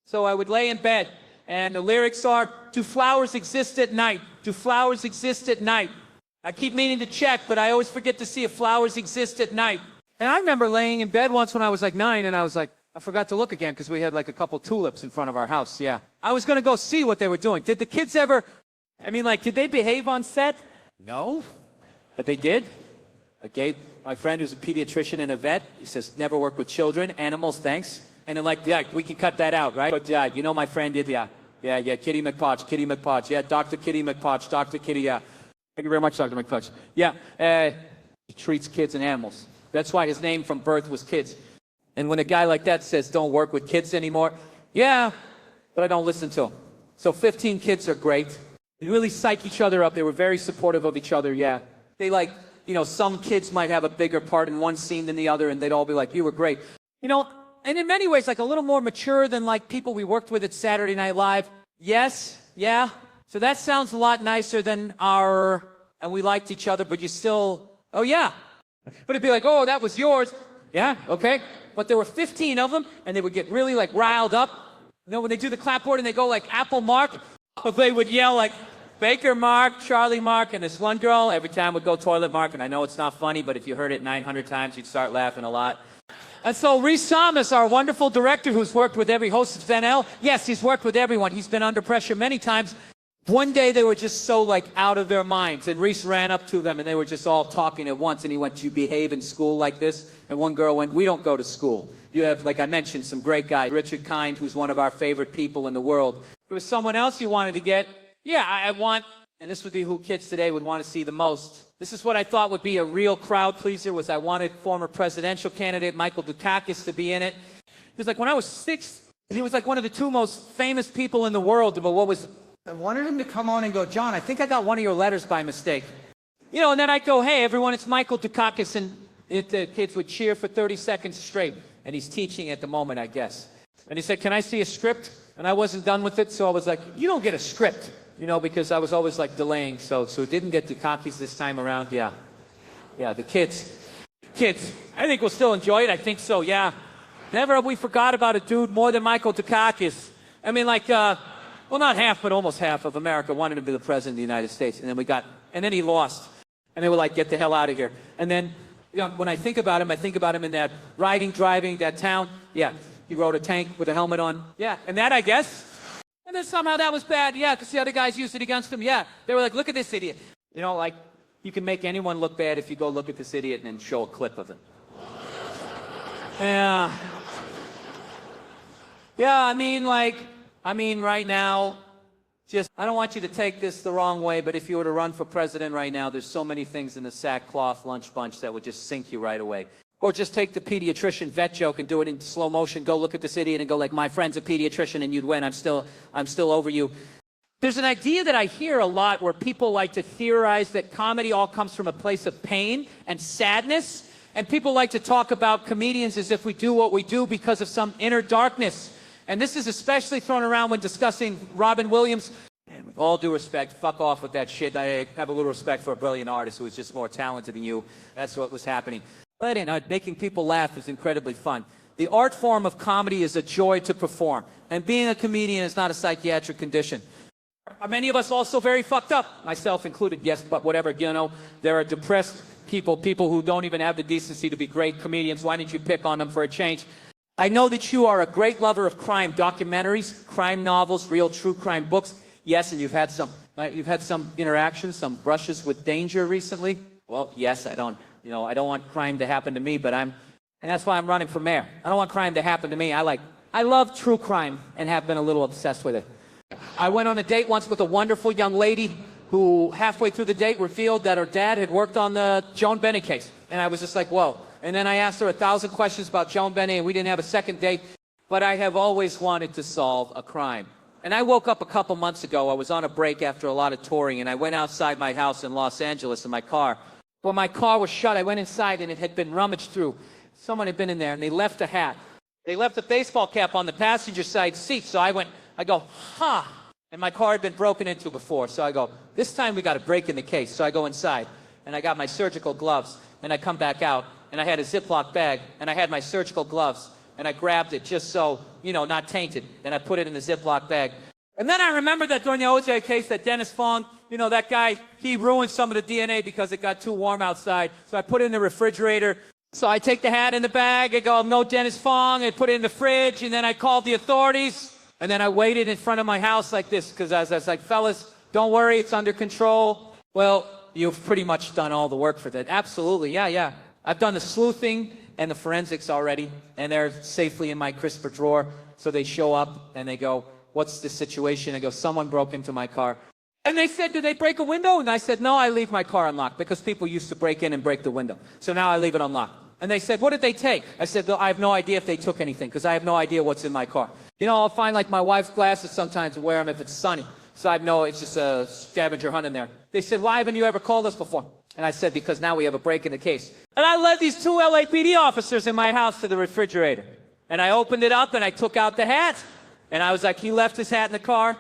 So I would lay in bed, and the lyrics are, do flowers exist at night? Do flowers exist at night? I keep meaning to check, but I always forget to see if flowers exist at night. And I remember laying in bed once when I was like 9, and I was like, I forgot to look again because we had like a couple tulips in front of our house, yeah. I was going to go see what they were doing. Did the kids ever, I mean, like, did they behave on set? No. But they did. My friend who's a pediatrician and a vet, he says, never work with children, animals, thanks. And they're like, yeah, we can cut that out, right? But you know my friend did, yeah, Kitty McPodge, yeah, Dr. Kitty McPodge, Dr. Kitty, yeah. Thank you very much, Dr. McPodge. Yeah, he treats kids and animals. That's why his name from birth was Kids. And when a guy like that says, don't work with kids anymore, yeah, but I don't listen to him. So 15 kids are great. They really psych each other up. They were very supportive of each other, yeah. They like, you know, some kids might have a bigger part in one scene than the other, and they'd all be like, you were great. You know, and in many ways, like a little more mature than like people we worked with at Saturday Night Live. Yes, yeah. So that sounds a lot nicer than and we liked each other, but you still, oh yeah. But it'd be like, oh, that was yours. Yeah, okay. But there were 15 of them, and they would get really like riled up. You know, when they do the clapboard and they go like Apple Mark, but they would yell like Baker Mark, Charlie Mark, and this one girl every time would go Toilet Mark. And I know it's not funny, but if you heard it 900 times, you'd start laughing a lot. And so Rhys Thomas, our wonderful director who's worked with every host of SNL, yes, he's worked with everyone. He's been under pressure many times. One day they were just so like out of their minds, and Rhys ran up to them and they were just all talking at once, and he went, do you behave in school like this? And one girl went, we don't go to school. You have, like I mentioned, some great guys, Richard Kind, who's one of our favorite people in the world. If there was someone else you wanted to get, yeah, I want, and this would be who kids today would want to see the most. This is what I thought would be a real crowd pleaser, was I wanted former presidential candidate Michael Dukakis to be in it. He was like, when I was 6, he was like one of the 2 most famous people in the world, but what was, I wanted him to come on and go, John, I think I got one of your letters by mistake. You know, and then I'd go, hey, everyone, it's Michael Dukakis, and the kids would cheer for 30 seconds straight. And he's teaching at the moment, I guess. And he said, can I see a script? And I wasn't done with it, so I was like, you don't get a script, you know, because I was always like delaying. So it didn't get Dukakis this time around, yeah. Yeah, the kids, I think we'll still enjoy it. I think so, yeah. Never have we forgot about a dude more than Michael Dukakis. I mean, like, well, not half, but almost half of America wanted him to be the president of the United States. And then he lost. And they were like, get the hell out of here. And then, you know, when I think about him in that driving, that town. Yeah, he rode a tank with a helmet on. Yeah, and that, I guess. And then somehow that was bad. Yeah, because the other guys used it against him. Yeah, they were like, look at this idiot. You know, like, you can make anyone look bad if you go look at this idiot and then show a clip of him. Yeah. Yeah, I mean, right now, I don't want you to take this the wrong way, but if you were to run for president right now, there's so many things in the sackcloth lunch bunch that would just sink you right away. Or just take the pediatrician vet joke and do it in slow motion. Go look at this idiot and go like, my friend's a pediatrician and you'd win. I'm still over you. There's an idea that I hear a lot where people like to theorize that comedy all comes from a place of pain and sadness. And people like to talk about comedians as if we do what we do because of some inner darkness. And this is especially thrown around when discussing Robin Williams. And with all due respect, fuck off with that shit. I have a little respect for a brilliant artist who is just more talented than you. That's what was happening. But making people laugh is incredibly fun. The art form of comedy is a joy to perform. And being a comedian is not a psychiatric condition. Are many of us also very fucked up? Myself included, yes, but whatever, you know. There are depressed people who don't even have the decency to be great comedians. Why didn't you pick on them for a change? I know that you are a great lover of crime documentaries, crime novels, real true crime books. Yes, and you've had some interactions, some brushes with danger recently. Well, yes, I don't want crime to happen to me, and that's why I'm running for mayor. I don't want crime to happen to me. I love true crime and have been a little obsessed with it. I went on a date once with a wonderful young lady who halfway through the date revealed that her dad had worked on the Joan Bennett case. And I was just like, whoa. And then I asked her 1,000 questions about Joan Bennett, and we didn't have a second date. But I have always wanted to solve a crime. And I woke up a couple months ago. I was on a break after a lot of touring, and I went outside my house in Los Angeles in my car. Well, my car was shut. I went inside, and it had been rummaged through. Someone had been in there, and they left a hat. They left a baseball cap on the passenger side seat. So I go, huh. And my car had been broken into before. So I go, this time we got to break in the case. So I go inside, and I got my surgical gloves, and I come back out, and I had a Ziploc bag, and I had my surgical gloves, and I grabbed it just so, you know, not tainted, and I put it in the Ziploc bag. And then I remembered that during the OJ case, that Dennis Fong, you know, that guy, he ruined some of the DNA because it got too warm outside. So I put it in the refrigerator. So I take the hat in the bag, I go, no Dennis Fong, I put it in the fridge, and then I called the authorities. And then I waited in front of my house like this, because I was like, fellas, don't worry, it's under control. Well, you've pretty much done all the work for that. Absolutely, yeah. I've done the sleuthing and the forensics already, and they're safely in my crisper drawer. So they show up, and they go, what's the situation? I go, someone broke into my car. And they said, did they break a window? And I said, no, I leave my car unlocked, because people used to break in and break the window. So now I leave it unlocked. And they said, what did they take? I said, I have no idea if they took anything, because I have no idea what's in my car. You know, I'll find like my wife's glasses sometimes and wear them if it's sunny. So I know it's just a scavenger hunt in there. They said, why haven't you ever called us before? And I said, because now we have a break in the case. And I led these 2 LAPD officers in my house to the refrigerator. And I opened it up and I took out the hat. And I was like, he left his hat in the car.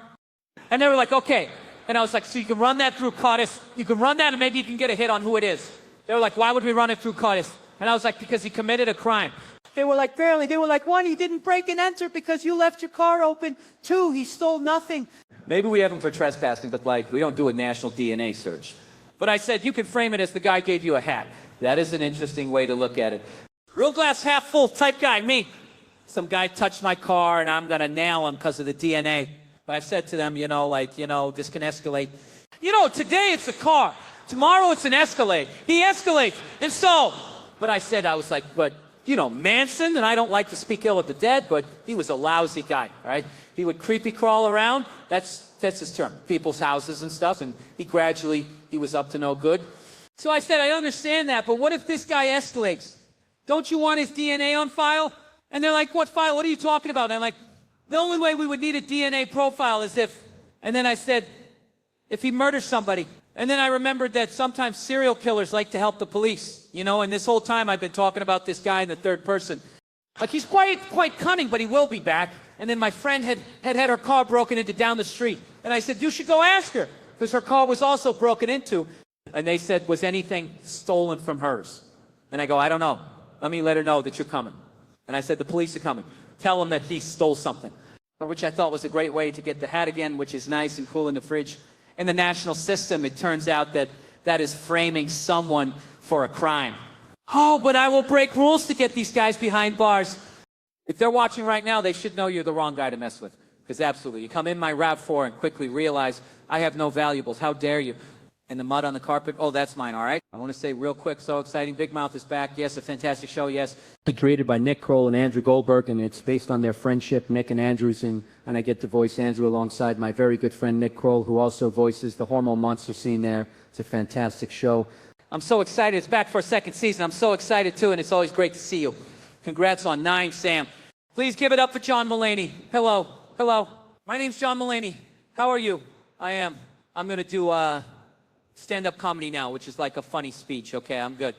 And they were like, okay. And I was like, so you can run that through CODIS. You can run that and maybe you can get a hit on who it is. They were like, why would we run it through CODIS? And I was like, because he committed a crime. They were like, barely. They were like, 1, he didn't break and enter because you left your car open. 2, he stole nothing. Maybe we have him for trespassing, but like, we don't do a national DNA search. But I said, you can frame it as the guy gave you a hat. That is an interesting way to look at it. Real glass half full type guy, me. Some guy touched my car and I'm gonna nail him because of the DNA. But I said to them, this can escalate. Today it's a car. Tomorrow it's an Escalade. He escalates. And so, but I was like, but, Manson, and I don't like to speak ill of the dead, but he was a lousy guy, all right? He would creepy crawl around. That's his term. People's houses and stuff. And he was up to no good. So I said, I understand that, but what if this guy escalates? Don't you want his DNA on file? And they're like, what file? What are you talking about? And I'm like, the only way we would need a DNA profile is if, and then I said, if he murders somebody. And then I remembered that sometimes serial killers like to help the police, and this whole time I've been talking about this guy in the third person. Like, he's quite cunning, but he will be back. And then my friend had her car broken into down the street. And I said, you should go ask her, because her car was also broken into. And they said, was anything stolen from hers? And I go, I don't know. Let me let her know that you're coming. And I said, the police are coming. Tell them that he stole something. Which I thought was a great way to get the hat again, which is nice and cool in the fridge. In the national system, it turns out that is framing someone for a crime. Oh, but I will break rules to get these guys behind bars. If they're watching right now, they should know you're the wrong guy to mess with. Because absolutely, you come in my RAV4 and quickly realize I have no valuables. How dare you? And the mud on the carpet, oh, that's mine, all right? I want to say real quick, so exciting. Big Mouth is back. Yes, a fantastic show, yes. Created by Nick Kroll and Andrew Goldberg, and it's based on their friendship, Nick and Andrew's, and I get to voice Andrew alongside my very good friend Nick Kroll, who also voices the hormone monster scene there. It's a fantastic show. I'm so excited. It's back for a second season. I'm so excited, too, and it's always great to see you. Congrats on 9, Sam. Please give it up for John Mulaney. Hello. Hello. My name's John Mulaney. How are you? I am. I'm going to do stand-up comedy now, which is like a funny speech. Okay, I'm good.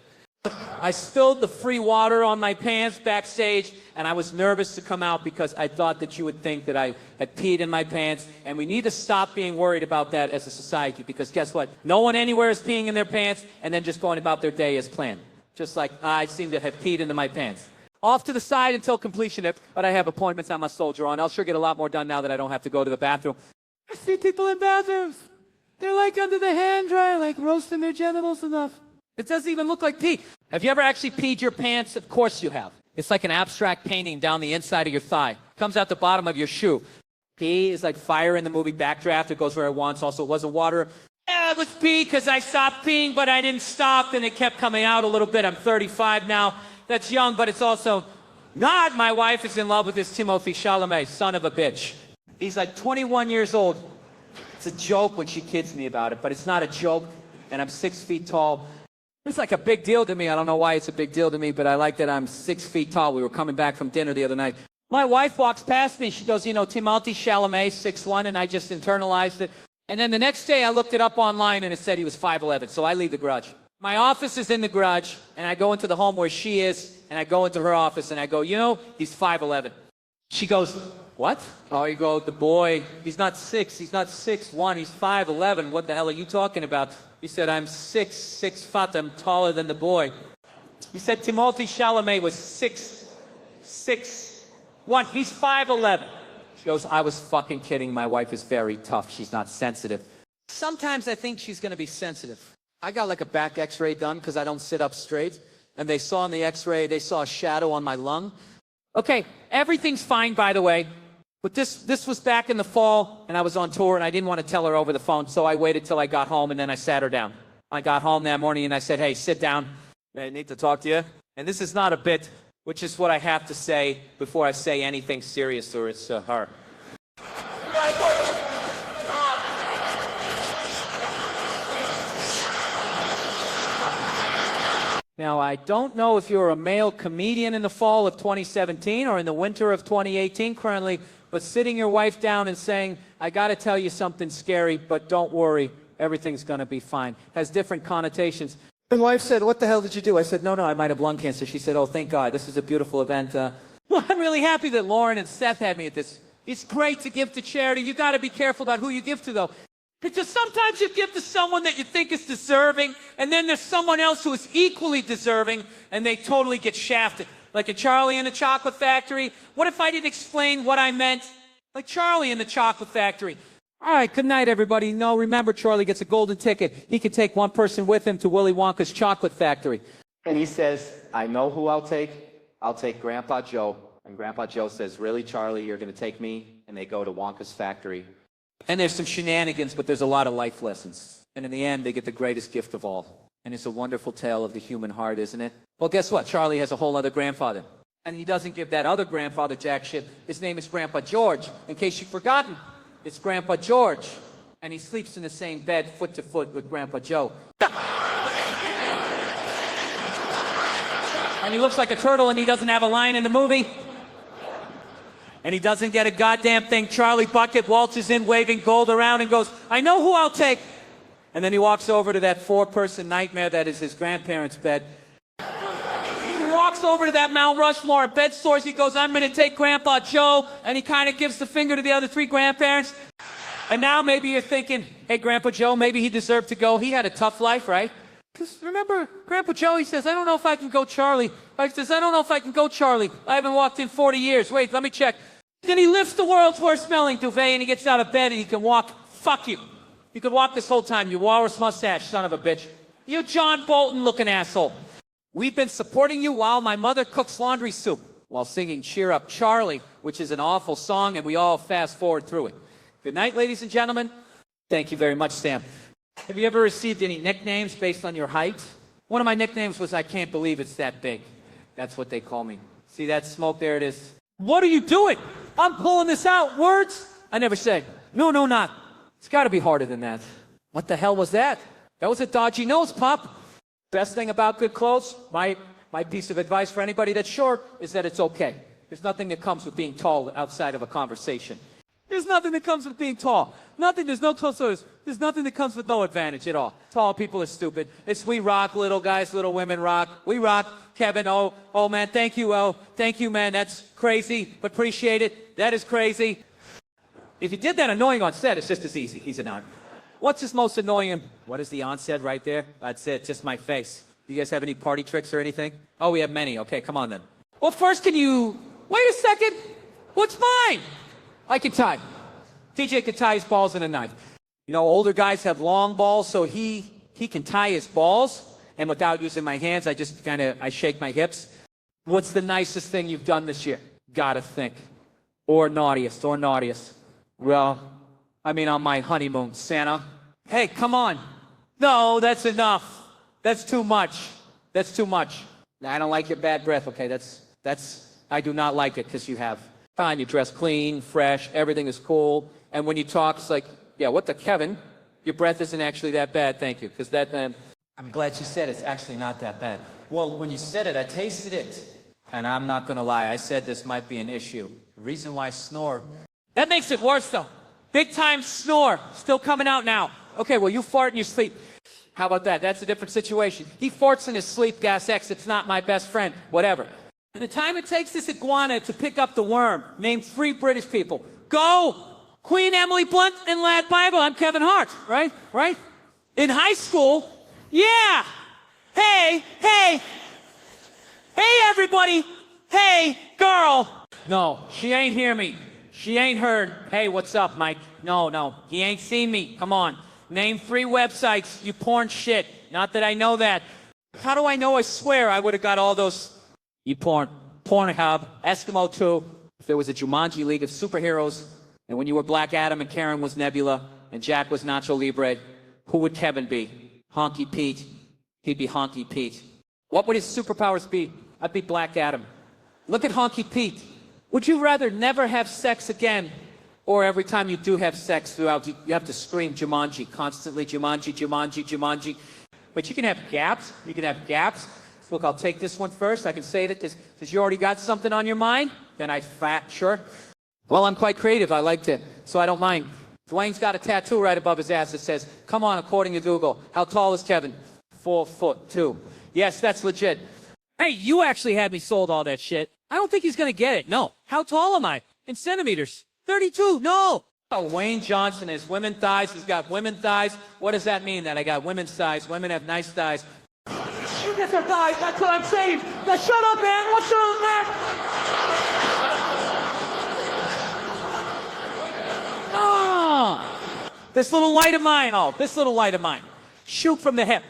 I spilled the free water on my pants backstage, and I was nervous to come out because I thought that you would think that I had peed in my pants, and we need to stop being worried about that as a society, because guess what? No one anywhere is peeing in their pants and then just going about their day as planned. Just like I seem to have peed into my pants. Off to the side until completion, but I have appointments I'm a soldier on. I'll sure get a lot more done now that I don't have to go to the bathroom. I see people in bathrooms. They're like under the hand dryer, like roasting their genitals enough. It doesn't even look like pee. Have you ever actually peed your pants? Of course you have. It's like an abstract painting down the inside of your thigh. Comes out the bottom of your shoe. Pee is like fire in the movie Backdraft. It goes where it wants. Also, it wasn't water. It was pee because I stopped peeing, but I didn't stop, and it kept coming out a little bit. I'm 35 now. That's young, but it's also not. My wife is in love with this Timothée Chalamet, son of a bitch. He's like 21 years old. It's a joke when she kids me about it, but it's not a joke, and I'm 6 feet tall. It's like a big deal to me. I don't know why it's a big deal to me, but I like that I'm 6 feet tall. We were coming back from dinner the other night. My wife walks past me. She goes, you know, Timothée Chalamet, 6'1", and I just internalized it. And then the next day I looked it up online, and it said he was 5'11", so I leave the garage. My office is in the garage, and I go into the home where she is, and I go into her office, and I go, you know, he's 5'11". She goes, what? Oh, you go, the boy, he's not 6, he's not 6'1", he's 5'11". What the hell are you talking about? He said, I'm 6 foot, I'm taller than the boy. He said Timothée Chalamet was 6'1", he's 5'11". She goes, I was fucking kidding, my wife is very tough, she's not sensitive. Sometimes I think she's gonna be sensitive. I got like a back x-ray done because I don't sit up straight, and they saw in the x-ray, they saw a shadow on my lung. Okay, everything's fine, by the way, but this was back in the fall, and I was on tour, and I didn't want to tell her over the phone, so I waited till I got home, and then I sat her down. I got home that morning, and I said, hey, sit down. I need to talk to you. And this is not a bit, which is what I have to say before I say anything serious, or it's her. Now, I don't know if you're a male comedian in the fall of 2017 or in the winter of 2018 currently, but sitting your wife down and saying, I got to tell you something scary, but don't worry, everything's going to be fine, has different connotations. My wife said, what the hell did you do? I said, no, I might have lung cancer. She said, oh, thank God, this is a beautiful event. Well, I'm really happy that Lauren and Seth had me at this. It's great to give to charity. You got to be careful about who you give to, though. Because sometimes you give to someone that you think is deserving, and then there's someone else who is equally deserving, and they totally get shafted. Like a Charlie in the Chocolate Factory. What if I didn't explain what I meant? Like Charlie in the Chocolate Factory. All right, good night, everybody. No, remember, Charlie gets a golden ticket. He can take one person with him to Willy Wonka's Chocolate Factory. And he says, I know who I'll take. I'll take Grandpa Joe. And Grandpa Joe says, really, Charlie, you're going to take me? And they go to Wonka's factory. And there's some shenanigans, but there's a lot of life lessons. And in the end, they get the greatest gift of all. And it's a wonderful tale of the human heart, isn't it? Well, guess what? Charlie has a whole other grandfather. And he doesn't give that other grandfather jack shit. His name is Grandpa George. In case you've forgotten, it's Grandpa George. And he sleeps in the same bed, foot to foot, with Grandpa Joe. And he looks like a turtle, and he doesn't have a line in the movie. And he doesn't get a goddamn thing. Charlie Bucket waltzes in, waving gold around, and goes, I know who I'll take. And then he walks over to that 4-person nightmare that is his grandparents' bed. He walks over to that Mount Rushmore at bed sores. He goes, I'm going to take Grandpa Joe. And he kind of gives the finger to the other 3 grandparents. And now maybe you're thinking, hey, Grandpa Joe, maybe he deserved to go. He had a tough life, right? Because remember, Grandpa Joe, he says, I don't know if I can go, Charlie. He says, I don't know if I can go, Charlie. I haven't walked in 40 years. Wait, let me check. Then he lifts the world's worst smelling duvet, and he gets out of bed, and he can walk. Fuck you. You could walk this whole time, you walrus mustache, son of a bitch. You John Bolton-looking asshole. We've been supporting you while my mother cooks laundry soup, while singing Cheer Up Charlie, which is an awful song, and we all fast forward through it. Good night, ladies and gentlemen. Thank you very much, Sam. Have you ever received any nicknames based on your height? One of my nicknames was, I can't believe it's that big. That's what they call me. See that smoke? There it is. What are you doing? I'm pulling this out. Words? I never say. No, not. It's got to be harder than that. What the hell was that? That was a dodgy nose, Pop. Best thing about good clothes, my piece of advice for anybody that's short, is that it's okay. There's nothing that comes with being tall outside of a conversation. There's nothing that comes with being tall. Nothing, there's nothing that comes with no advantage at all. Tall people are stupid. It's we rock, little guys, little women rock. We rock. Kevin, oh man, thank you, man, that's crazy, but appreciate it. That is crazy. If you did that annoying on set, it's just as easy. He's an on. What's his most annoying? What is the onset right there? That's it, just my face. Do you guys have any party tricks or anything? Oh, we have many. Okay, come on then. Well, first, can you, wait a second. What's mine? I can tie. TJ can tie his balls in a knife. You know, older guys have long balls, so he can tie his balls. And without using my hands, I just I shake my hips. What's the nicest thing you've done this year? Gotta think. Or naughtiest. Well, I mean, on my honeymoon, Santa. Hey, come on. No, that's enough. That's too much. I don't like your bad breath. Okay, I do not like it because you have time. You dress clean, fresh, everything is cool. And when you talk, it's like, Yeah, what the Kevin? Your breath isn't actually that bad, thank you. Because I'm glad you said it's actually not that bad. Well, when you said it, I tasted it. And I'm not gonna lie, I said this might be an issue. The reason why I snore. That makes it worse though. Big time snore. Still coming out now. Okay, well you fart in your sleep. How about that? That's a different situation. He farts in his sleep, gas X, it's not my best friend. Whatever. And the time it takes this iguana to pick up the worm, name 3 British people. Go! Queen Emily Blunt and Lad Bible. I'm Kevin Hart, right? Right? In high school, yeah! Hey, hey! Hey, everybody! Hey, girl! No, she ain't hear me. She ain't heard. Hey, what's up, Mike? No, he ain't seen me. Come on. Name 3 websites, you porn shit. Not that I know that. How do I know? I swear I would have got all those. You porn. Pornhub, Eskimo 2. If there was a Jumanji League of Superheroes, and when you were Black Adam and Karen was Nebula, and Jack was Nacho Libre, who would Kevin be? Honky Pete. He'd be Honky Pete. What would his superpowers be? I'd be Black Adam. Look at Honky Pete. Would you rather never have sex again, or every time you do have sex throughout, you have to scream Jumanji constantly, Jumanji, Jumanji, Jumanji. But you can have gaps. You can have gaps. Look, I'll take this one first. I can say that this, you already got something on your mind. Then I sure. Well, I'm quite creative. I liked it, so I don't mind. Dwayne's got a tattoo right above his ass that says, "Come on," according to Google. How tall is Kevin? 4'2". Yes, that's legit. Hey, you actually had me sold all that shit. I don't think he's gonna get it. No. How tall am I? In centimeters. 32. No. Oh, Wayne Johnson has women thighs. He's got women thighs. What does that mean? That I got women's thighs. Women have nice thighs. You get their thighs. That's what I'm saying. Now shut up, man. What's wrong, man? Oh, this little light of mine. Oh, this little light of mine. Shoot from the hip.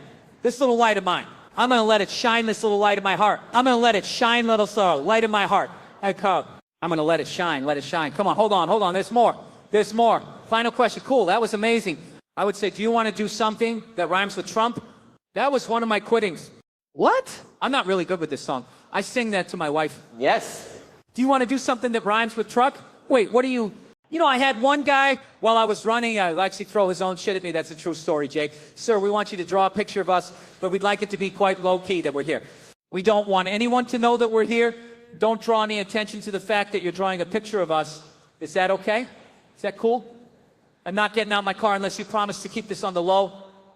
This little light of mine. I'm going to let it shine, this little light of my heart. I'm going to let it shine, little soul, light of my heart. I'm going to let it shine, let it shine. Come on, hold on. There's more. There's more. Final question. Cool, that was amazing. I would say, do you want to do something that rhymes with Trump? That was one of my quittings. What? I'm not really good with this song. I sing that to my wife. Yes. Do you want to do something that rhymes with truck? Wait, what do you... You know, I had one guy, while I was running, likes to throw his own shit at me. That's a true story, Jake. Sir, we want you to draw a picture of us, but we'd like it to be quite low-key that we're here. We don't want anyone to know that we're here. Don't draw any attention to the fact that you're drawing a picture of us. Is that okay? Is that cool? I'm not getting out my car unless you promise to keep this on the low.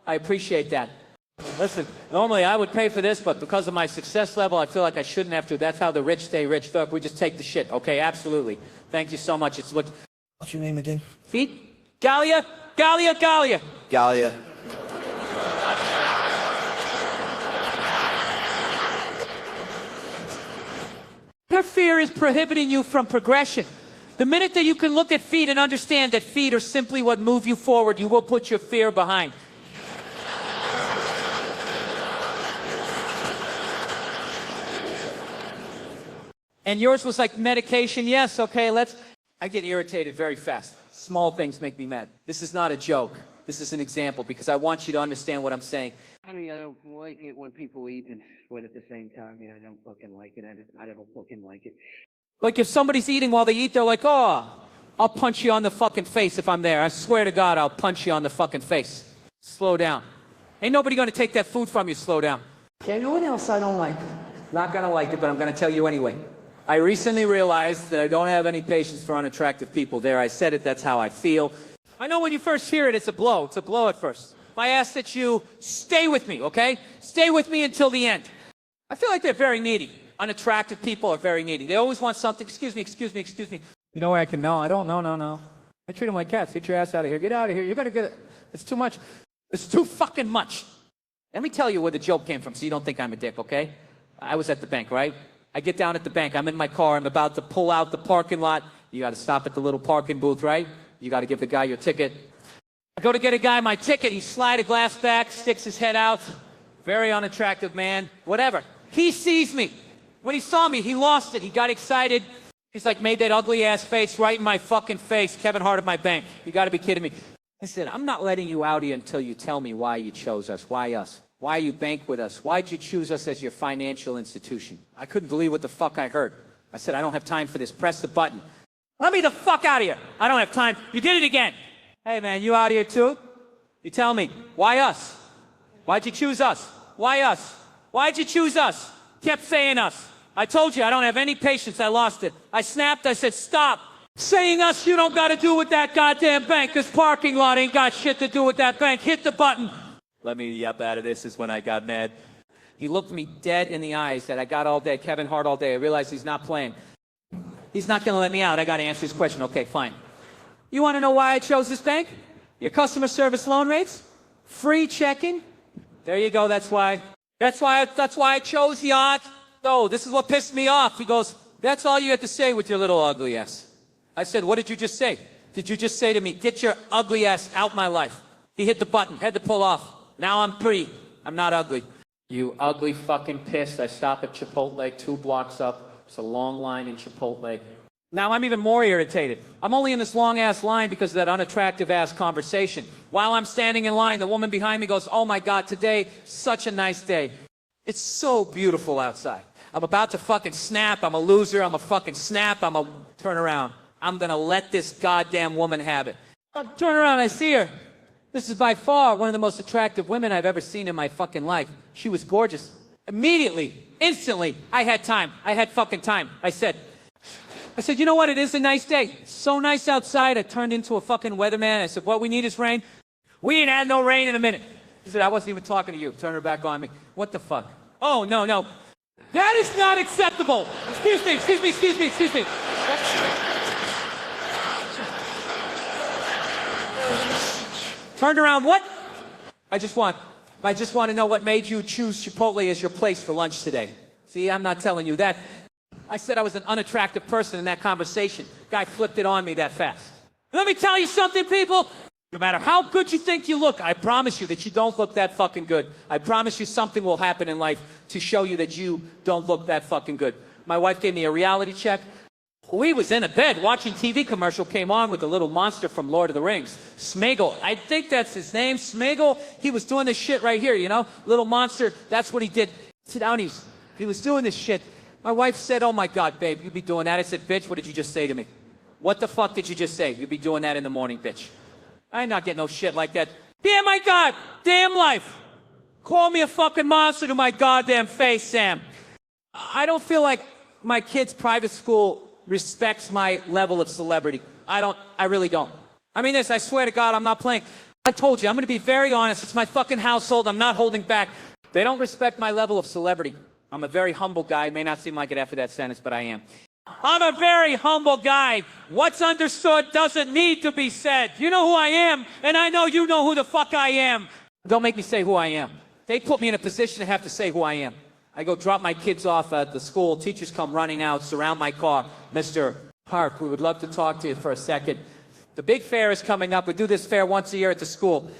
I appreciate that. Listen, normally I would pay for this, but because of my success level, I feel like I shouldn't have to. That's how the rich stay rich. Look, we just take the shit. Okay, absolutely. Thank you so much. It's what... What's your name again? Feet? Galia? Galia. Your fear is prohibiting you from progression. The minute that you can look at feet and understand that feet are simply what move you forward, you will put your fear behind. And yours was like medication. Yes, okay, I get irritated very fast. Small things make me mad. This is not a joke. This is an example because I want you to understand what I'm saying. I mean, I don't like it when people eat and sweat at the same time. I don't fucking like it. I don't fucking like it. Like if somebody's eating while they eat, they're like, "Oh, I'll punch you on the fucking face if I'm there. I swear to God, I'll punch you on the fucking face." Slow down. Ain't nobody gonna take that food from you. Slow down. Yeah, you know what else I don't like? Not gonna like it, but I'm gonna tell you anyway. I recently realized that I don't have any patience for unattractive people. There, I said it, that's how I feel. I know when you first hear it, it's a blow. It's a blow at first. I ask that you stay with me, okay? Stay with me until the end. I feel like they're very needy. Unattractive people are very needy. They always want something. Excuse me. You know where I can? No, I don't. No. I treat them like cats. Get your ass out of here. Get out of here. You gotta get it. It's too much. It's too fucking much. Let me tell you where the joke came from so you don't think I'm a dick, okay? I was at the bank, right? I get down at the bank. I'm in my car. I'm about to pull out the parking lot. You got to stop at the little parking booth, right? You got to give the guy your ticket. I go to get a guy my ticket. He slides a glass back, sticks his head out. Very unattractive man. Whatever. He sees me. When he saw me, he lost it. He got excited. He's like, made that ugly ass face right in my fucking face. Kevin Hart of my bank. You got to be kidding me. I said, I'm not letting you out here until you tell me why you chose us. Why us? Why you bank with us? Why'd you choose us as your financial institution? I couldn't believe what the fuck I heard. I said, I don't have time for this. Press the button. Let me the fuck out of here. I don't have time. You did it again. Hey, man, you out here too? You tell me, why us? Why'd you choose us? Why us? Why'd you choose us? Kept saying us. I told you I don't have any patience. I lost it. I snapped. I said, stop. Saying us, you don't got to do with that goddamn bank. This parking lot ain't got shit to do with that bank. Hit the button. Let me yap out of this is when I got mad. He looked me dead in the eyes that I got all day, Kevin Hart all day. I realized he's not playing. He's not going to let me out. I got to answer his question. Okay, fine. You want to know why I chose this bank? Your customer service loan rates? Free checking? There you go. That's why I chose yacht. Oh, this is what pissed me off. He goes, that's all you had to say with your little ugly ass. I said, what did you just say? Did you just say to me, get your ugly ass out my life? He hit the button, had to pull off. Now I'm pretty. I'm not ugly. You ugly fucking pissed. I stop at Chipotle 2 blocks up. It's a long line in Chipotle. Now I'm even more irritated. I'm only in this long-ass line because of that unattractive-ass conversation. While I'm standing in line, the woman behind me goes, oh my God, today, such a nice day. It's so beautiful outside. I'm about to fucking snap. I'm a loser. I'm a fucking snap. I'm a turn around. I'm gonna let this goddamn woman have it. I turn around, I see her. This is by far one of the most attractive women I've ever seen in my fucking life. She was gorgeous. Immediately, instantly, I had time. I had fucking time. I said, you know what? It is a nice day. It's so nice outside. I turned into a fucking weatherman. I said, what we need is rain. We ain't had no rain in a minute. He said, I wasn't even talking to you. Turn her back on me. What the fuck? Oh, no. That is not acceptable. Excuse me. Turned around, what? I just want to know what made you choose Chipotle as your place for lunch today. See, I'm not telling you that. I said I was an unattractive person in that conversation. Guy flipped it on me that fast. Let me tell you something, people. No matter how good you think you look, I promise you that you don't look that fucking good. I promise you something will happen in life to show you that you don't look that fucking good. My wife gave me a reality check. We was in a bed watching TV commercial came on with the little monster from Lord of the Rings. Sméagol. I think that's his name. Sméagol. He was doing this shit right here, you know? Little monster. That's what he did. Sit down. He was doing this shit. My wife said, oh my God, babe, you be doing that. I said, bitch, what did you just say to me? What the fuck did you just say? You be doing that in the morning, bitch. I ain't not getting no shit like that. Damn my God. Damn life. Call me a fucking monster to my goddamn face, Sam. I don't feel like my kid's private school respects my level of celebrity. I really don't. I mean this, I swear to God, I'm not playing. I told you, I'm gonna be very honest. It's my fucking household. I'm not holding back. They don't respect my level of celebrity. I'm a very humble guy. It may not seem like it after that sentence, but I am. I'm a very humble guy. What's understood doesn't need to be said. You know who I am, and I know you know who the fuck I am. Don't make me say who I am. They put me in a position to have to say who I am. I go drop my kids off at the school. Teachers come running out, surround my car. Mr. Park, we would love to talk to you for a second. The big fair is coming up. We do this fair once a year at the school.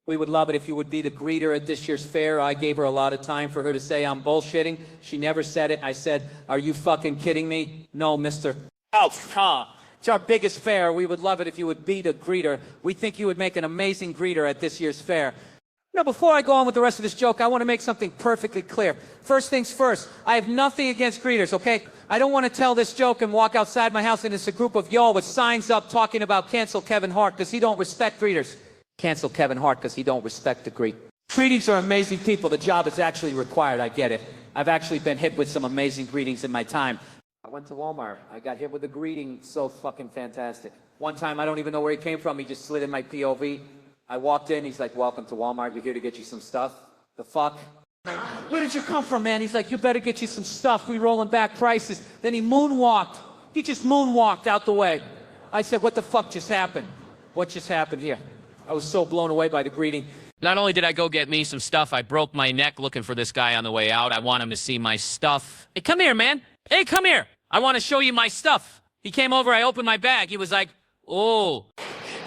We would love it if you would be the greeter at this year's fair. I gave her a lot of time for her to say I'm bullshitting. She never said it. I said, are you fucking kidding me? No, mister. It's our biggest fair. We would love it if you would be the greeter. We think you would make an amazing greeter at this year's fair. Now, before I go on with the rest of this joke, I want to make something perfectly clear. First things first, I have nothing against greeters, okay? I don't want to tell this joke and walk outside my house and it's a group of y'all with signs up talking about cancel Kevin Hart because he don't respect greeters. Cancel Kevin Hart because he don't respect the greet. Greetings are amazing people. The job is actually required. I get it. I've actually been hit with some amazing greetings in my time. I went to Walmart. I got hit with a greeting so fucking fantastic. One time, I don't even know where he came from. He just slid in my POV. I walked in. He's like, welcome to Walmart. We're here to get you some stuff. The fuck? Where did you come from, man? He's like, you better get you some stuff. We rolling back prices. Then he moonwalked. He just moonwalked out the way. I said, what the fuck just happened? What just happened here? I was so blown away by the greeting. Not only did I go get me some stuff, I broke my neck looking for this guy on the way out. I want him to see my stuff. Hey, come here, man. Hey, come here. I want to show you my stuff. He came over, I opened my bag. He was like, oh.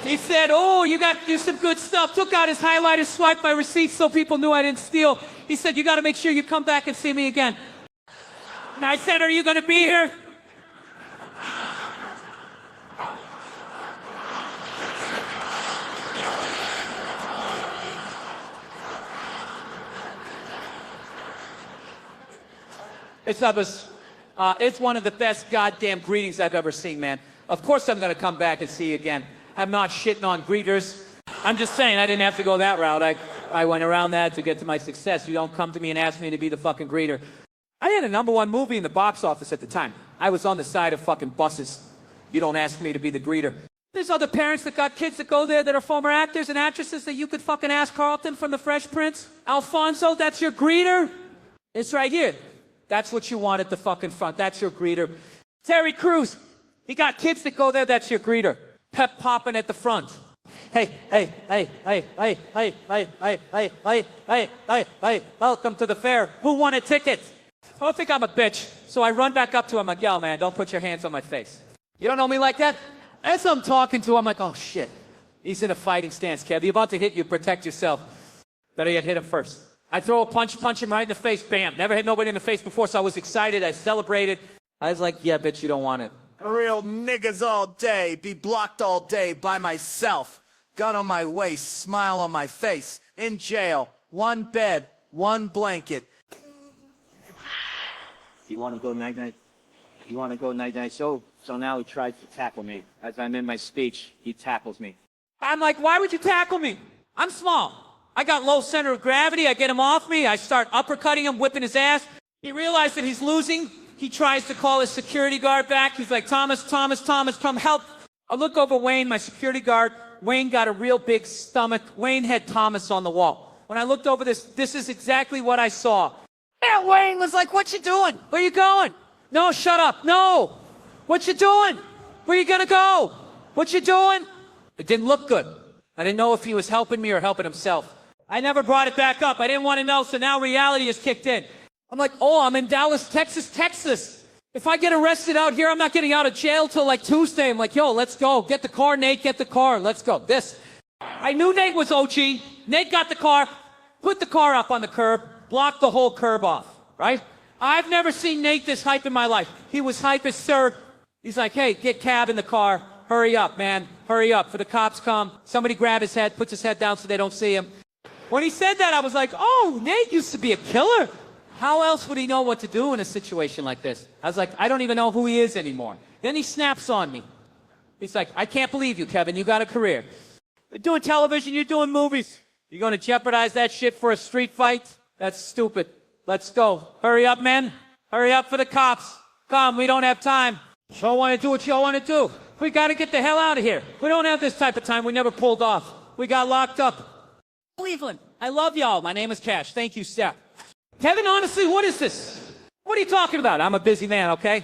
He said, oh, you got you some good stuff. Took out his highlighter, swiped my receipts so people knew I didn't steal. He said, you got to make sure you come back and see me again. And I said, are you going to be here? It's one of the best goddamn greetings I've ever seen, man. Of course I'm going to come back and see you again. I'm not shitting on greeters. I'm just saying I didn't have to go that route. I went around that to get to my success. You don't come to me and ask me to be the fucking greeter. I had a #1 movie in the box office at the time. I was on the side of fucking buses. You don't ask me to be the greeter. There's other parents that got kids that go there that are former actors and actresses that you could fucking ask Carlton from The Fresh Prince. Alfonso, that's your greeter? It's right here. That's what you want at the fucking front. That's your greeter. Terry Crews, he got kids that go there. That's your greeter. Pep popping at the front. Hey, hey, hey, hey, hey, hey, hey, hey, hey, hey, hey, hey, hey, welcome to the fair. Who won a ticket? I think I'm a bitch. So I run back up to him, Miguel, man, don't put your hands on my face. You don't know me like that? As I'm talking to him, I'm like, oh shit. He's in a fighting stance, Kev. He's about to hit you, protect yourself. Better yet, hit him first. I throw a punch him right in the face, bam. Never hit nobody in the face before, so I was excited, I celebrated. I was like, yeah, bitch, you don't want it. Real niggas all day, be blocked all day by myself. Gun on my waist, smile on my face. In jail, 1 bed, 1 blanket. You want to go night-night? You want to go night-night? So now he tries to tackle me. As I'm in my speech, he tackles me. I'm like, why would you tackle me? I'm small. I got low center of gravity. I get him off me. I start uppercutting him, whipping his ass. He realized that he's losing. He tries to call his security guard back. He's like, Thomas, come help. I look over Wayne, my security guard. Wayne got a real big stomach. Wayne had Thomas on the wall. When I looked over this is exactly what I saw. Yeah, Wayne was like, what you doing? Where you going? No, shut up. No. What you doing? Where you gonna go? What you doing? It didn't look good. I didn't know if he was helping me or helping himself. I never brought it back up. I didn't want to know, so now reality has kicked in. I'm like, oh, I'm in Dallas, Texas. If I get arrested out here, I'm not getting out of jail till like Tuesday. I'm like, yo, let's go. Get the car, Nate, get the car. Let's go. I knew Nate was OG. Nate got the car, put the car up on the curb, blocked the whole curb off, right? I've never seen Nate this hype in my life. He was hype as sir. He's like, hey, get cab in the car. Hurry up, man. Hurry up. For the cops come. Somebody grab his head, puts his head down so they don't see him. When he said that, I was like, oh, Nate used to be a killer. How else would he know what to do in a situation like this? I was like, I don't even know who he is anymore. Then he snaps on me. He's like, I can't believe you, Kevin. You got a career. You're doing television. You're doing movies. You're going to jeopardize that shit for a street fight? That's stupid. Let's go. Hurry up, man. Hurry up for the cops. Come, we don't have time. Y'all want to do what y'all want to do. We got to get the hell out of here. We don't have this type of time. We never pulled off. We got locked up. Cleveland, I love y'all. My name is Cash. Thank you, Steph. Kevin, honestly, what is this? What are you talking about? I'm a busy man, okay?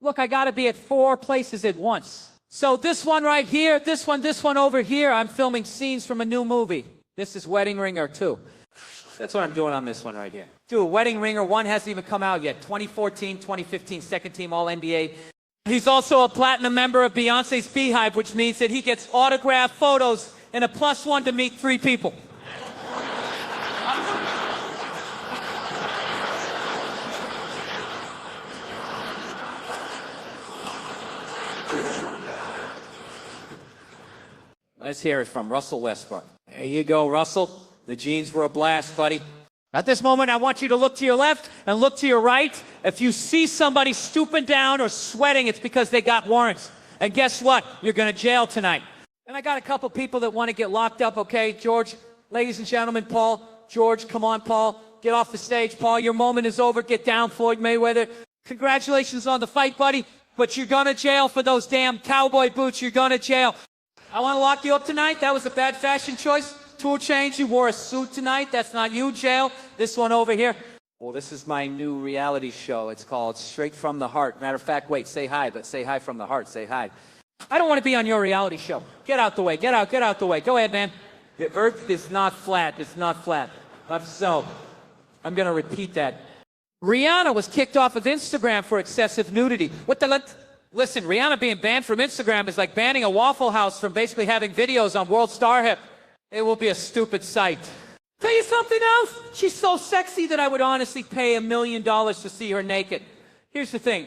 Look, I got to be at 4 places at once. So this one right here, this one over here, I'm filming scenes from a new movie. This is Wedding Ringer 2. That's what I'm doing on this one right here. Dude, Wedding Ringer 1 hasn't even come out yet. 2014, 2015, second team All-NBA. He's also a platinum member of Beyonce's Beehive, which means that he gets autographed photos and a +1 to meet 3 people. Let's hear it from Russell Westbrook. There you go, Russell. The jeans were a blast, buddy. At this moment, I want you to look to your left and look to your right. If you see somebody stooping down or sweating, it's because they got warrants. And guess what? You're going to jail tonight. And I got a couple people that want to get locked up, okay? George, ladies and gentlemen, Paul, George, come on, Paul. Get off the stage, Paul. Your moment is over. Get down, Floyd Mayweather. Congratulations on the fight, buddy. But you're going to jail for those damn cowboy boots. You're going to jail. I want to lock you up tonight. That was a bad fashion choice. Tool change. You wore a suit tonight. That's not you, jail. This one over here. Well, this is my new reality show. It's called Straight from the Heart. Matter of fact, wait, say hi, but say hi from the heart. Say hi. I don't want to be on your reality show. Get out the way. Get out the way. Go ahead, man. The earth is not flat. It's not flat. So, I'm going to repeat that. Rihanna was kicked off of Instagram for excessive nudity. What the... Listen, Rihanna being banned from Instagram is like banning a Waffle House from basically having videos on World Star Hip. It will be a stupid sight. Tell you something else? She's so sexy that I would honestly pay $1 million to see her naked. Here's the thing.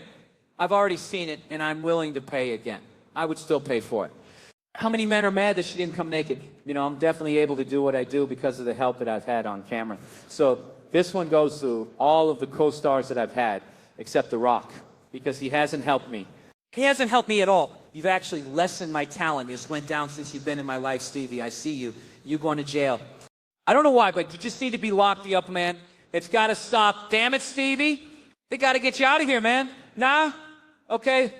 I've already seen it, and I'm willing to pay again. I would still pay for it. How many men are mad that she didn't come naked? You know, I'm definitely able to do what I do because of the help that I've had on camera. So this one goes to all of the co-stars that I've had, except The Rock, because he hasn't helped me. He hasn't helped me at all. You've actually lessened my talent. It just went down since you've been in my life, Stevie. I see you. You going to jail. I don't know why, but you just need to be locked up, man. It's got to stop. Damn it, Stevie. They got to get you out of here, man. Nah? Okay,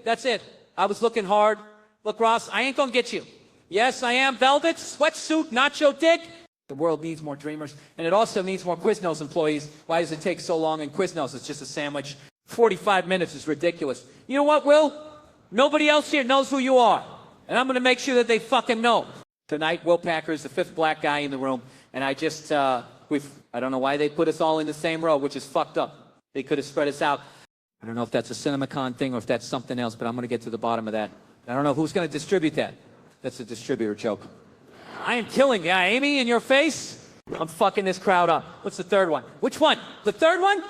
that's it. I was looking hard. Look, Ross, I ain't gonna get you. Yes, I am. Velvet, sweatsuit, nacho dick. The world needs more dreamers, and it also needs more Quiznos employees. Why does it take so long in Quiznos? It's just a sandwich. 45 minutes is ridiculous. You know what, Will? Nobody else here knows who you are, and I'm gonna make sure that they fucking know. Tonight, Will Packer is the 5th black guy in the room, and I don't know why they put us all in the same row, which is fucked up. They could have spread us out. I don't know if that's a CinemaCon thing or if that's something else, but I'm going to get to the bottom of that. I don't know who's going to distribute that. That's a distributor joke. I am killing you, Amy, in your face. I'm fucking this crowd up. What's the third one? Which one? The third one?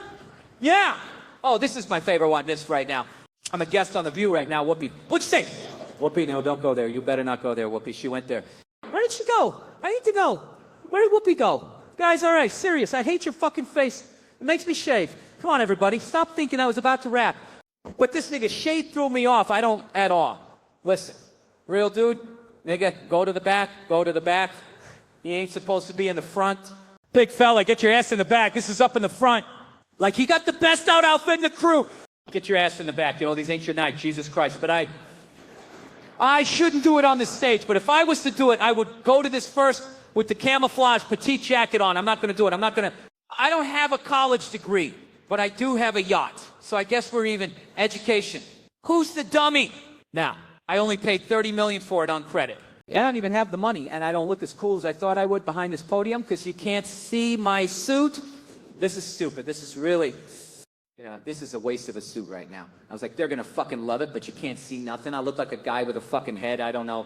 Yeah. Oh, this is my favorite one, this right now. I'm a guest on The View right now, Whoopi. What'd you say? Whoopi, no, don't go there. You better not go there, Whoopi. She went there. Where did she go? I need to go. Where did Whoopi go? Guys, all right, serious. I hate your fucking face. It makes me shave. Come on, everybody. Stop thinking I was about to rap. But this nigga shade threw me off. I don't at all. Listen, real dude, nigga, go to the back. Go to the back. He ain't supposed to be in the front. Big fella, get your ass in the back. This is up in the front. Like, he got the best outfit in the crew. Get your ass in the back. You know, these ain't your night, Jesus Christ. But I shouldn't do it on this stage. But if I was to do it, I would go to this first with the camouflage petite jacket on. I'm not going to do it. I don't have a college degree, but I do have a yacht. So I guess we're even. Education. Who's the dummy? Now, I only paid $30 million for it on credit. I don't even have the money, and I don't look as cool as I thought I would behind this podium because you can't see my suit. This is stupid. This is really, this is a waste of a suit right now. I was like, they're going to fucking love it, but you can't see nothing. I look like a guy with a fucking head. I don't know.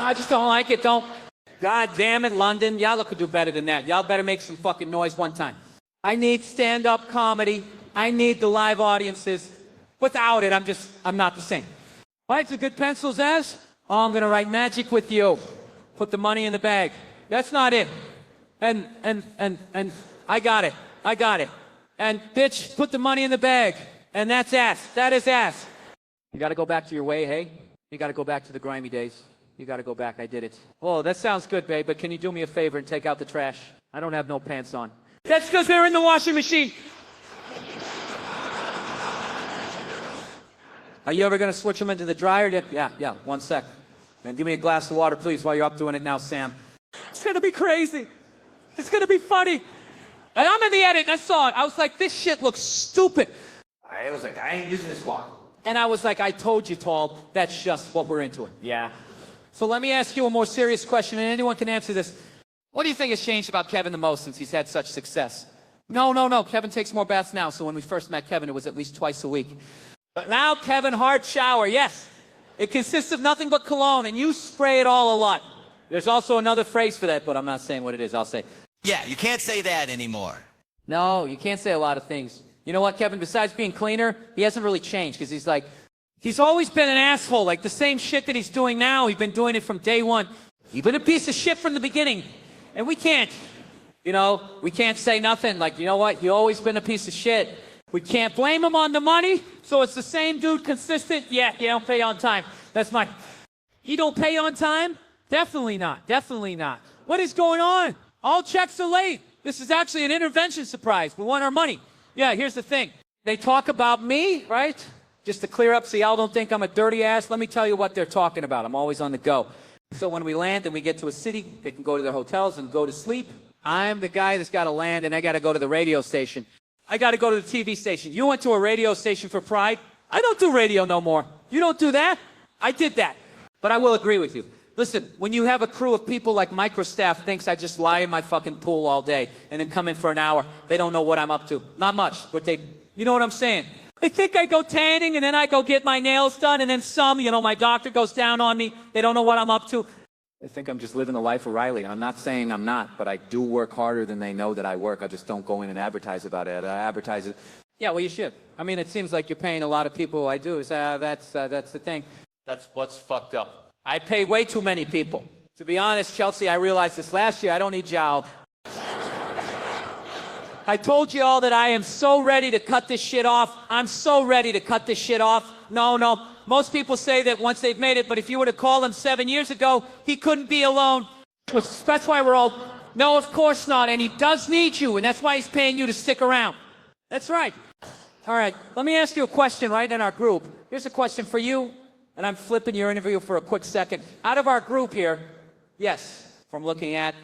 I just don't like it. God damn it, London. Y'all could do better than that. Y'all better make some fucking noise one time. I need stand-up comedy. I need the live audiences. Without it, I'm not the same. Write the good pencils as? Oh, I'm going to write magic with you. Put the money in the bag. That's not it. And I got it. And bitch, put the money in the bag. And that's ass. That is ass. You got to go back to your way, hey? You got to go back to the grimy days. You got to go back. I did it. Oh, that sounds good, babe, but can you do me a favor and take out the trash? I don't have no pants on. That's because they're in the washing machine. Are you ever going to switch them into the dryer? Yeah, 1 sec. Man, give me a glass of water, please, while you're up doing it now, Sam. It's going to be crazy. It's going to be funny. And I'm in the edit, and I saw it. I was like, this shit looks stupid. I was like, I ain't using this water. And I was like, I told you, Tall, that's just what we're into it. Yeah. So let me ask you a more serious question, and anyone can answer this. What do you think has changed about Kevin the most since he's had such success? No. Kevin takes more baths now, so when we first met Kevin, it was at least twice a week. But now, Kevin, hard shower, yes. It consists of nothing but cologne, and you spray it all a lot. There's also another phrase for that, but I'm not saying what it is. I'll say, yeah, you can't say that anymore. no, you can't say a lot of things. You know what, Kevin? Besides being cleaner, he hasn't really changed, because he's always been an asshole. Like the same shit that he's doing now, he's been doing it from day one. He's been a piece of shit from the beginning. And we can't say nothing. Like, you know what? You've always been a piece of shit. We can't blame him on the money, so it's the same dude consistent. Yeah, you don't pay on time. That's my... He don't pay on time? Definitely not. What is going on? All checks are late. This is actually an intervention surprise. We want our money. Yeah, here's the thing. They talk about me, right? Just to clear up so y'all don't think I'm a dirty ass, let me tell you what they're talking about. I'm always on the go. So when we land and we get to a city, they can go to their hotels and go to sleep. I'm the guy that's got to land, and I got to go to the radio station. I got to go to the TV station. You went to a radio station for Pride. I don't do radio no more. You don't do that? I did that. But I will agree with you. Listen, when you have a crew of people like microstaff thinks I just lie in my fucking pool all day and then come in for an hour, they don't know what I'm up to. Not much, but you know what I'm saying? They think I go tanning and then I go get my nails done and then my doctor goes down on me. They don't know what I'm up to. They think I'm just living the life of Riley. I'm not saying I'm not, but I do work harder than they know that I work. I just don't go in and advertise about it. I advertise it. Yeah, well, you should. I mean, it seems like you're paying a lot of people I do. That's the thing. That's what's fucked up. I pay way too many people. To be honest, Chelsea, I realized this last year. I don't need y'all. I told you all that I am so ready to cut this shit off. I'm so ready to cut this shit off. No. Most people say that once they've made it, but if you were to call him 7 years ago, he couldn't be alone. That's why we're all, no, of course not. And he does need you, and that's why he's paying you to stick around. That's right. All right, let me ask you a question right in our group. Here's a question for you, and I'm flipping your interview for a quick second. Out of our group here, yes, from looking at,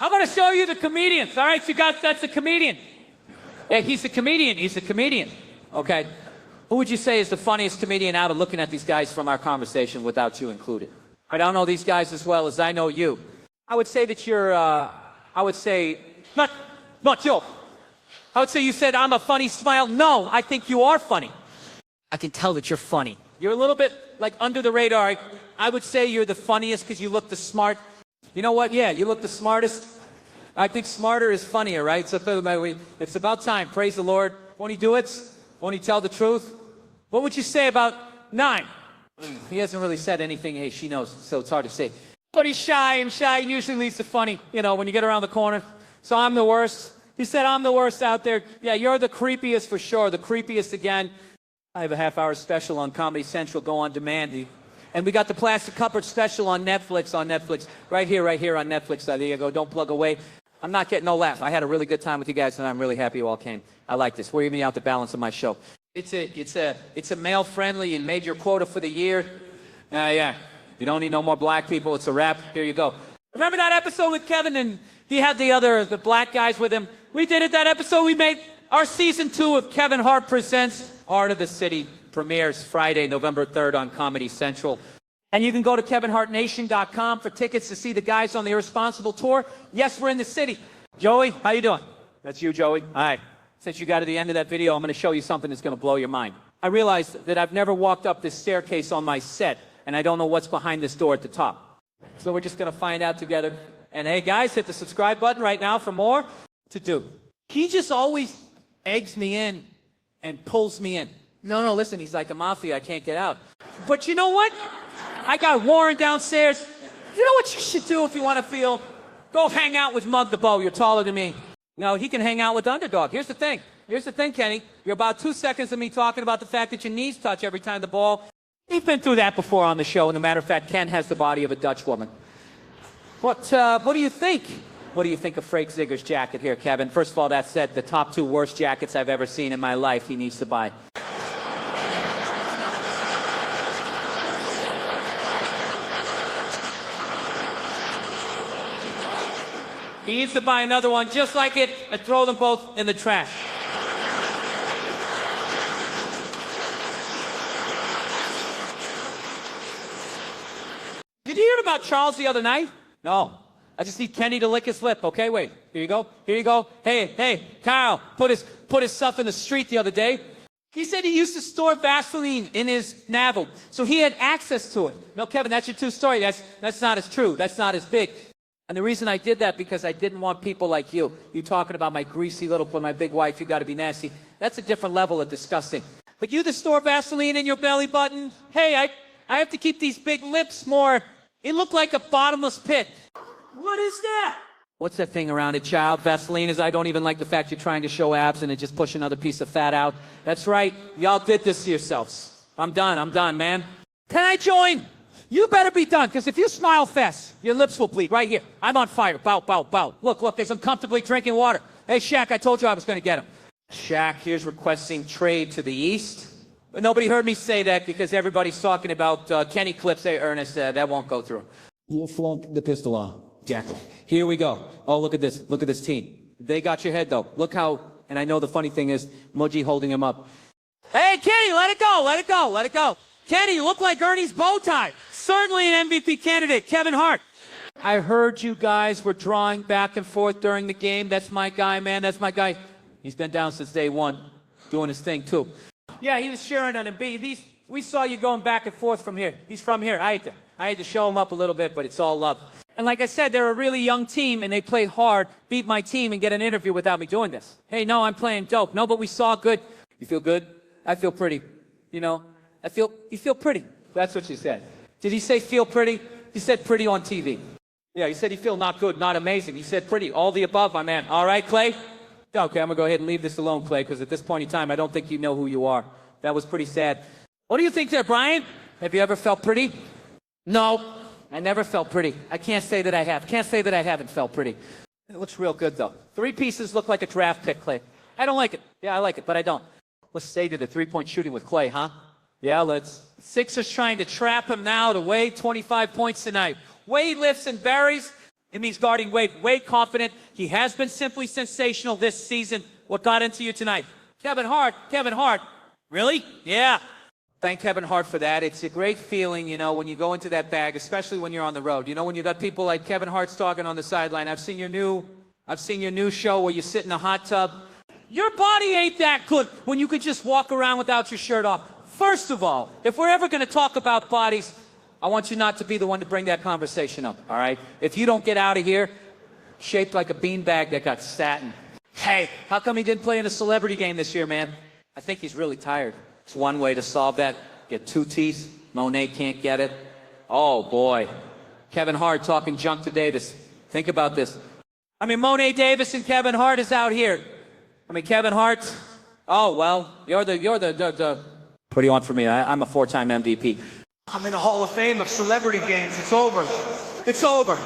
I'm going to show you the comedians. All right, that's a comedian. Yeah, he's a comedian. Okay. Who would you say is the funniest comedian out of looking at these guys from our conversation without you included? I don't know these guys as well as I know you. I would say that you're, not you. I would say you said, I'm a funny smile. No, I think you are funny. I can tell that you're funny. You're a little bit like under the radar. I would say you're the funniest because you look the smart. You know what? Yeah, you look the smartest. I think smarter is funnier, right? So it's about time. Praise the Lord. Won't he do it? Won't he tell the truth? What would you say about 9? He hasn't really said anything. Hey, she knows, so it's hard to say. But he's shy, and shy usually leads to funny, you know, when you get around the corner. So I'm the worst. He said, I'm the worst out there. Yeah, you're the creepiest for sure. The creepiest again. I have a half-hour special on Comedy Central, go on demand. And we got the Plastic Cupboard special on Netflix. Right here on Netflix. There you go. Don't plug away. I'm not getting no laugh. I had a really good time with you guys, and I'm really happy you all came. I like this. We're evening out the balance of my show. It's a male-friendly and made your quota for the year. Yeah. You don't need no more black people. It's a wrap. Here you go. Remember that episode with Kevin and he had the black guys with him? We did it that episode. We made our season 2 of Kevin Hart Presents Heart of the City premieres Friday, November 3rd on Comedy Central. And you can go to kevinhartnation.com for tickets to see the guys on the Irresponsible tour. Yes, we're in the city. Joey, how you doing? That's you, Joey. All right. Since you got to the end of that video, I'm going to show you something that's going to blow your mind. I realized that I've never walked up this staircase on my set, and I don't know what's behind this door at the top. So we're just going to find out together. And hey, guys, hit the subscribe button right now for more to do. He just always eggs me in and pulls me in. No, listen, he's like a mafia. I can't get out. But you know what? I got Warren downstairs. You know what you should do if you want to feel? Go hang out with Mug the Bo. You're taller than me. No, he can hang out with Underdog. Here's the thing, Kenny. You're about 2 seconds of me talking about the fact that your knees touch every time the ball. We've been through that before on the show, and as a matter of fact, Ken has the body of a Dutch woman. What do you think? What do you think of Frank Zigger's jacket here, Kevin? First of all, that said, the top 2 worst jackets I've ever seen in my life he needs to buy. He needs to buy another one just like it and throw them both in the trash. Did you hear about Charles the other night? No. I just need Kenny to lick his lip. Okay, wait. Here you go. Hey, Kyle, put his stuff in the street the other day. He said he used to store Vaseline in his navel, so he had access to it. No, Kevin, that's your true story. That's not as true. That's not as big. And the reason I did that because I didn't want people like you talking about my greasy little, my big wife, you got to be nasty. That's a different level of disgusting. But you that store Vaseline in your belly button, hey, I have to keep these big lips more. It looked like a bottomless pit. What is that? What's that thing around it, child? Vaseline is, I don't even like the fact you're trying to show abs and it just push another piece of fat out. That's right. Y'all did this to yourselves. I'm done, man. Can I join? You better be done, because if you smile fast, your lips will bleed right here. I'm on fire. Bow. Look, there's uncomfortably drinking water. Hey, Shaq, I told you I was going to get him. Shaq, here's requesting trade to the East. But nobody heard me say that because everybody's talking about Kenny clips. Hey, Ernest, that won't go through. We'll flunk the pistol on. Jack. Here we go. Oh, look at this. Look at this team. They got your head, though. Look how, and I know the funny thing is, Moji holding him up. Hey, Kenny, let it go. Kenny, you look like Ernie's bow tie. Certainly an MVP candidate, Kevin Hart. I heard you guys were drawing back and forth during the game. That's my guy, man. That's my guy. He's been down since day one, doing his thing, too. Yeah, he was sharing on Embiid. We saw you going back and forth from here. He's from here. I had to show him up a little bit, but it's all love. And like I said, they're a really young team, and they played hard, beat my team, and get an interview without me doing this. Hey, no, I'm playing dope. No, but we saw good. You feel good? I feel pretty. You know, you feel pretty. That's what she said. Did he say feel pretty? He said pretty on TV. Yeah, he said he feel not good, not amazing. He said pretty. All the above, my man. All right, Clay? Okay, I'm gonna go ahead and leave this alone, Clay, because at this point in time, I don't think you know who you are. That was pretty sad. What do you think there, Brian? Have you ever felt pretty? No, I never felt pretty. I can't say that I have. Can't say that I haven't felt pretty. It looks real good, though. 3 pieces look like a draft pick, Clay. I don't like it. Yeah, I like it, but I don't. Let's stay to the three-point shooting with Clay, huh? Yeah, let's. Sixers trying to trap him now to Wade, 25 points tonight. Wade lifts and buries. It means guarding Wade. Wade confident. He has been simply sensational this season. What got into you tonight? Kevin Hart. Kevin Hart. Really? Yeah. Thank Kevin Hart for that. It's a great feeling, you know, when you go into that bag, especially when you're on the road. You know, when you got people like Kevin Hart's talking on the sideline. I've seen your new show where you sit in a hot tub. Your body ain't that good when you could just walk around without your shirt off. First of all, if we're ever going to talk about bodies, I want you not to be the one to bring that conversation up, all right? If you don't get out of here shaped like a beanbag that got satin. Hey, how come he didn't play in a celebrity game this year, man? I think he's really tired. It's one way to solve that. Get 2 T's. Monet can't get it. Oh, boy. Kevin Hart talking junk to Davis. Think about this. I mean, Monet Davis and Kevin Hart is out here. I mean, Kevin Hart. Oh, well, you're the what do you want from me? I'm a 4-time MVP. I'm in the Hall of Fame of celebrity games. It's over. It's over.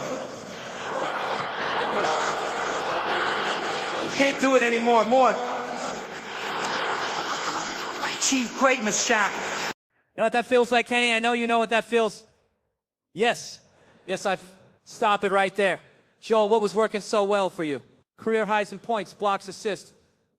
Can't do it anymore. More. I achieved greatness, Shaq. You know what that feels like, Kenny? I know you know what that feels. Yes. Yes, stop it right there. Joel, what was working so well for you? Career highs in points, blocks, assists.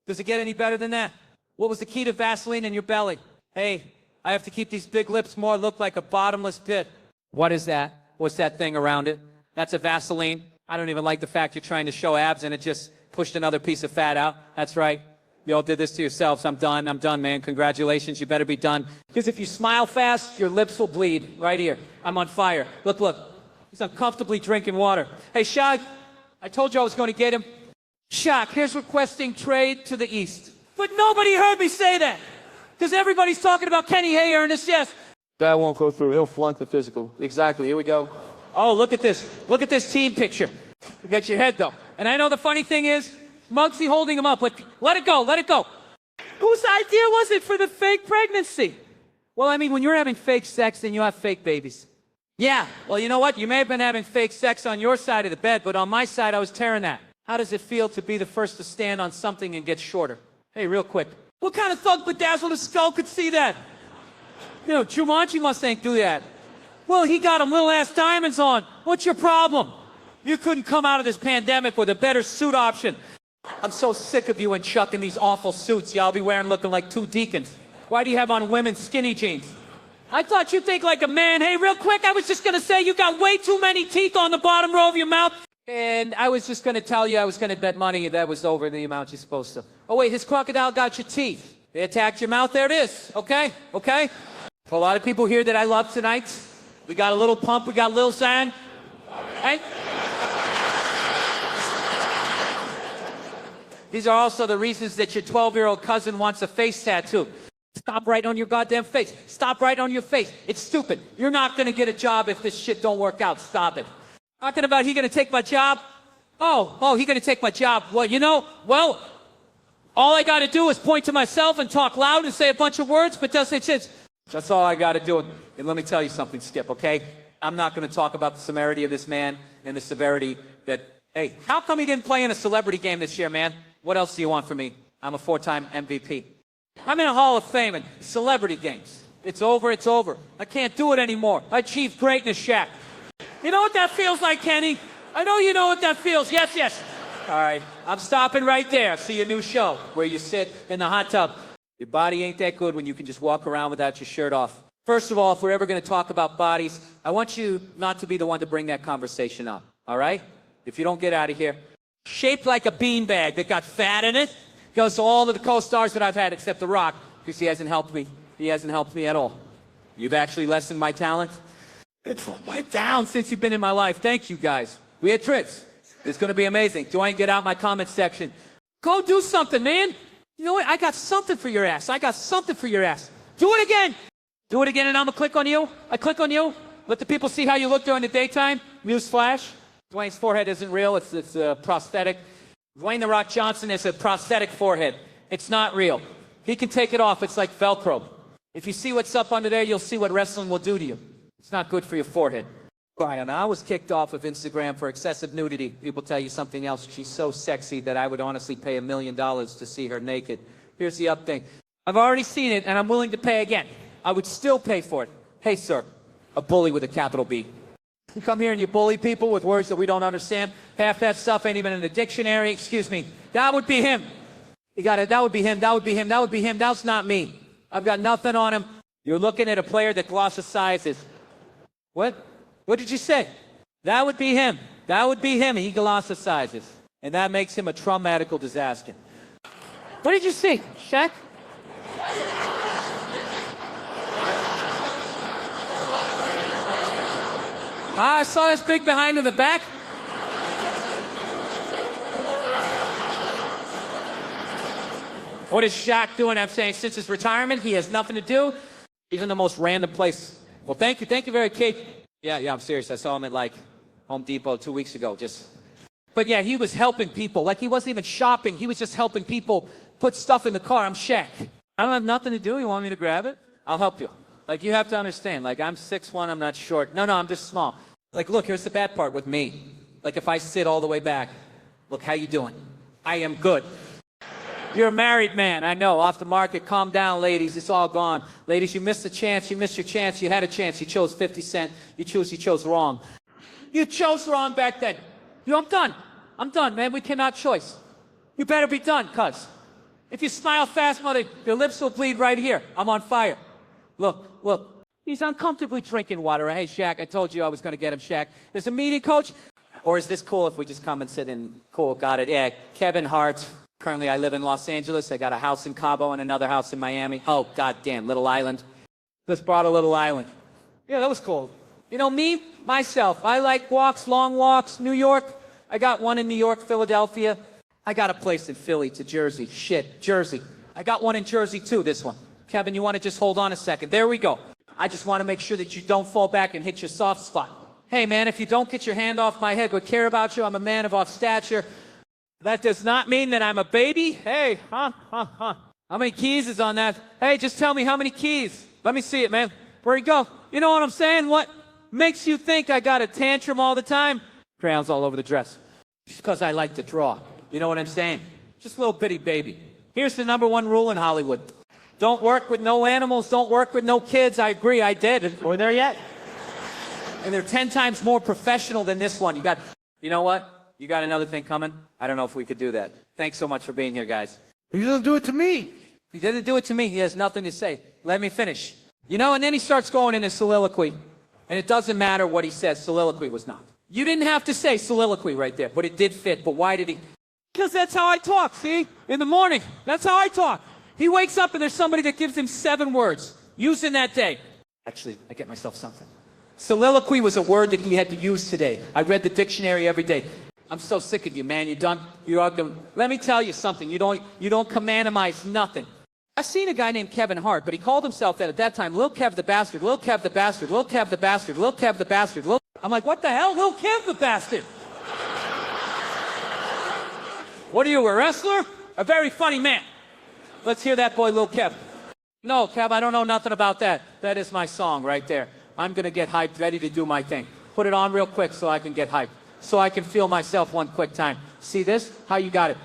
Does it get any better than that? What was the key to Vaseline in your belly? Hey, I have to keep these big lips more look like a bottomless pit. What is that? What's that thing around it? That's a Vaseline. I don't even like the fact you're trying to show abs and it just pushed another piece of fat out. That's right. You all did this to yourselves. I'm done, man. Congratulations. You better be done. Because if you smile fast, your lips will bleed. Right here. I'm on fire. Look. He's uncomfortably drinking water. Hey, Shaq, I told you I was going to get him. Shaq, here's requesting trade to the East. But nobody heard me say that. Because everybody's talking about Kenny Hayer and this, yes. That won't go through. He'll flunk the physical. Exactly. Here we go. Oh, look at this. Look at this team picture. Get your head, though. And I know the funny thing is, Muggsy holding him up, but let it go. Whose idea was it for the fake pregnancy? Well, I mean, when you're having fake sex, then you have fake babies. Yeah, well, you know what? You may have been having fake sex on your side of the bed, but on my side, I was tearing that. How does it feel to be the first to stand on something and get shorter? Hey, real quick. What kind of thug bedazzled skull could see that? You know, Jumanji must ain't do that. Well, he got him little-ass diamonds on. What's your problem? You couldn't come out of this pandemic with a better suit option. I'm so sick of you and Chuck in these awful suits y'all be wearing looking like 2 deacons. Why do you have on women's skinny jeans? I thought you'd think like a man. Hey, real quick, I was just going to say you got way too many teeth on the bottom row of your mouth. And I was just going to tell you I was going to bet money that was over the amount you're supposed to. Oh, wait, his crocodile got your teeth. They attacked your mouth. There it is. Okay? For a lot of people here that I love tonight, we got a little pump, we got a little sand. And these are also the reasons that your 12-year-old cousin wants a face tattoo. Stop right on your goddamn face. Stop right on your face. It's stupid. You're not going to get a job if this shit don't work out. Stop it. Talking about he going to take my job? Oh, he going to take my job. Well, you know, all I got to do is point to myself and talk loud and say a bunch of words, but that's all I got to do. And let me tell you something, Skip, okay? I'm not going to talk about the severity of this man and the severity that, hey, how come he didn't play in a celebrity game this year, man? What else do you want from me? I'm a 4-time MVP. I'm in a Hall of Fame and celebrity games. It's over. I can't do it anymore. I achieved greatness, Shaq. You know what that feels like, Kenny? I know you know what that feels. Yes. All right, I'm stopping right there. See your new show where you sit in the hot tub. Your body ain't that good when you can just walk around without your shirt off. First of all, if we're ever going to talk about bodies, I want you not to be the one to bring that conversation up, all right? If you don't get out of here. Shaped like a beanbag that got fat in it. Goes to all of the co-stars that I've had except The Rock, because he hasn't helped me. He hasn't helped me at all. You've actually lessened my talent. It's went down since you've been in my life. Thank you, guys. We had trips. It's going to be amazing. Dwayne, get out my comment section. Go do something, man. You know what? I got something for your ass. Do it again. Do it again, and I'm going to click on you. I click on you. Let the people see how you look during the daytime. Newsflash. Dwayne's forehead isn't real. It's prosthetic. Dwayne "The Rock" Johnson has a prosthetic forehead. It's not real. He can take it off. It's like Velcro. If you see what's up under there, you'll see what wrestling will do to you. It's not good for your forehead. Brian, I was kicked off of Instagram for excessive nudity. People tell you something else. She's so sexy that I would honestly pay $1 million to see her naked. Here's the update. I've already seen it, and I'm willing to pay again. I would still pay for it. Hey, sir, a bully with a capital B. You come here and you bully people with words that we don't understand. Half that stuff ain't even in the dictionary. Excuse me. That would be him. You got it. That would be him. That would be him. That would be him. That's not me. I've got nothing on him. You're looking at a player that glossicizes. What? What did you say? That would be him. That would be him. He glossicizes. And that makes him a traumatical disaster. What did you see, Shaq? I saw this big behind in the back. What is Shaq doing? I'm saying since his retirement, he has nothing to do. He's in the most random place. Well, thank you. Thank you very much. Yeah, I'm serious. I saw him at like Home Depot 2 weeks ago. But yeah, he was helping people. Like he wasn't even shopping. He was just helping people put stuff in the car. I'm Shaq. I don't have nothing to do. You want me to grab it? I'll help you. Like you have to understand. Like I'm 6'1", I'm not short. No, I'm just small. Like look, here's the bad part with me. Like if I sit all the way back, look, how you doing? I am good. You're a married man, I know, off the market. Calm down, ladies, it's all gone. Ladies, you missed a chance, you missed your chance, you had a chance, you chose 50 Cent, you chose wrong. You chose wrong back then. I'm done, man, we cannot choice. You better be done, cuz. If you smile fast, mother, your lips will bleed right here. I'm on fire. Look. He's uncomfortably drinking water. Hey, Shaq, I told you I was gonna get him, Shaq. There's a meeting, coach? Or is this cool if we just come and sit in? Cool, got it, yeah. Kevin Hart. Currently, I live in Los Angeles. I got a house in Cabo and another house in Miami. Oh, goddamn, Little Island. Just brought a Little Island. Yeah, that was cool. You know, me, myself, I like walks, long walks, New York. I got one in New York, Philadelphia. I got a place in Philly to Jersey. Shit, Jersey. I got one in Jersey, too, this one. Kevin, you want to just hold on a second? There we go. I just want to make sure that you don't fall back and hit your soft spot. Hey, man, if you don't get your hand off my head, would care about you. I'm a man of off stature. That does not mean that I'm a baby. Hey, How many keys is on that? Hey, just tell me how many keys. Let me see it, man. Where'd he go? You know what I'm saying? What makes you think I got a tantrum all the time? Crayons all over the dress. Just because I like to draw. You know what I'm saying? Just a little bitty baby. Here's the #1 rule in Hollywood. Don't work with no animals. Don't work with no kids. I agree, I did. Are we there yet? And they're 10 times more professional than this one. You know what? You got another thing coming? I don't know if we could do that. Thanks so much for being here, guys. He doesn't do it to me. He didn't do it to me. He has nothing to say. Let me finish. You know, and then he starts going in his soliloquy. And it doesn't matter what he says. Soliloquy was not. You didn't have to say soliloquy right there, but it did fit. But why did he? Because that's how I talk, see? In the morning. That's how I talk. He wakes up and there's somebody that gives him 7 words. Use in that day. Actually, I get myself something. Soliloquy was a word that he had to use today. I read the dictionary every day. I'm so sick of you, man. You're done. Let me tell you something. You don't commandamize nothing. I seen a guy named Kevin Hart, but he called himself that at that time. Lil Kev the Bastard, Lil Kev the Bastard, Lil Kev the Bastard, Lil Kev the Bastard. I'm like, what the hell? Lil Kev the Bastard. What are you, a wrestler? A very funny man. Let's hear that boy, Lil Kev. No, Kev, I don't know nothing about that. That is my song right there. I'm going to get hyped, ready to do my thing. Put it on real quick so I can get hyped. So I can feel myself one quick time. See this? How you got it?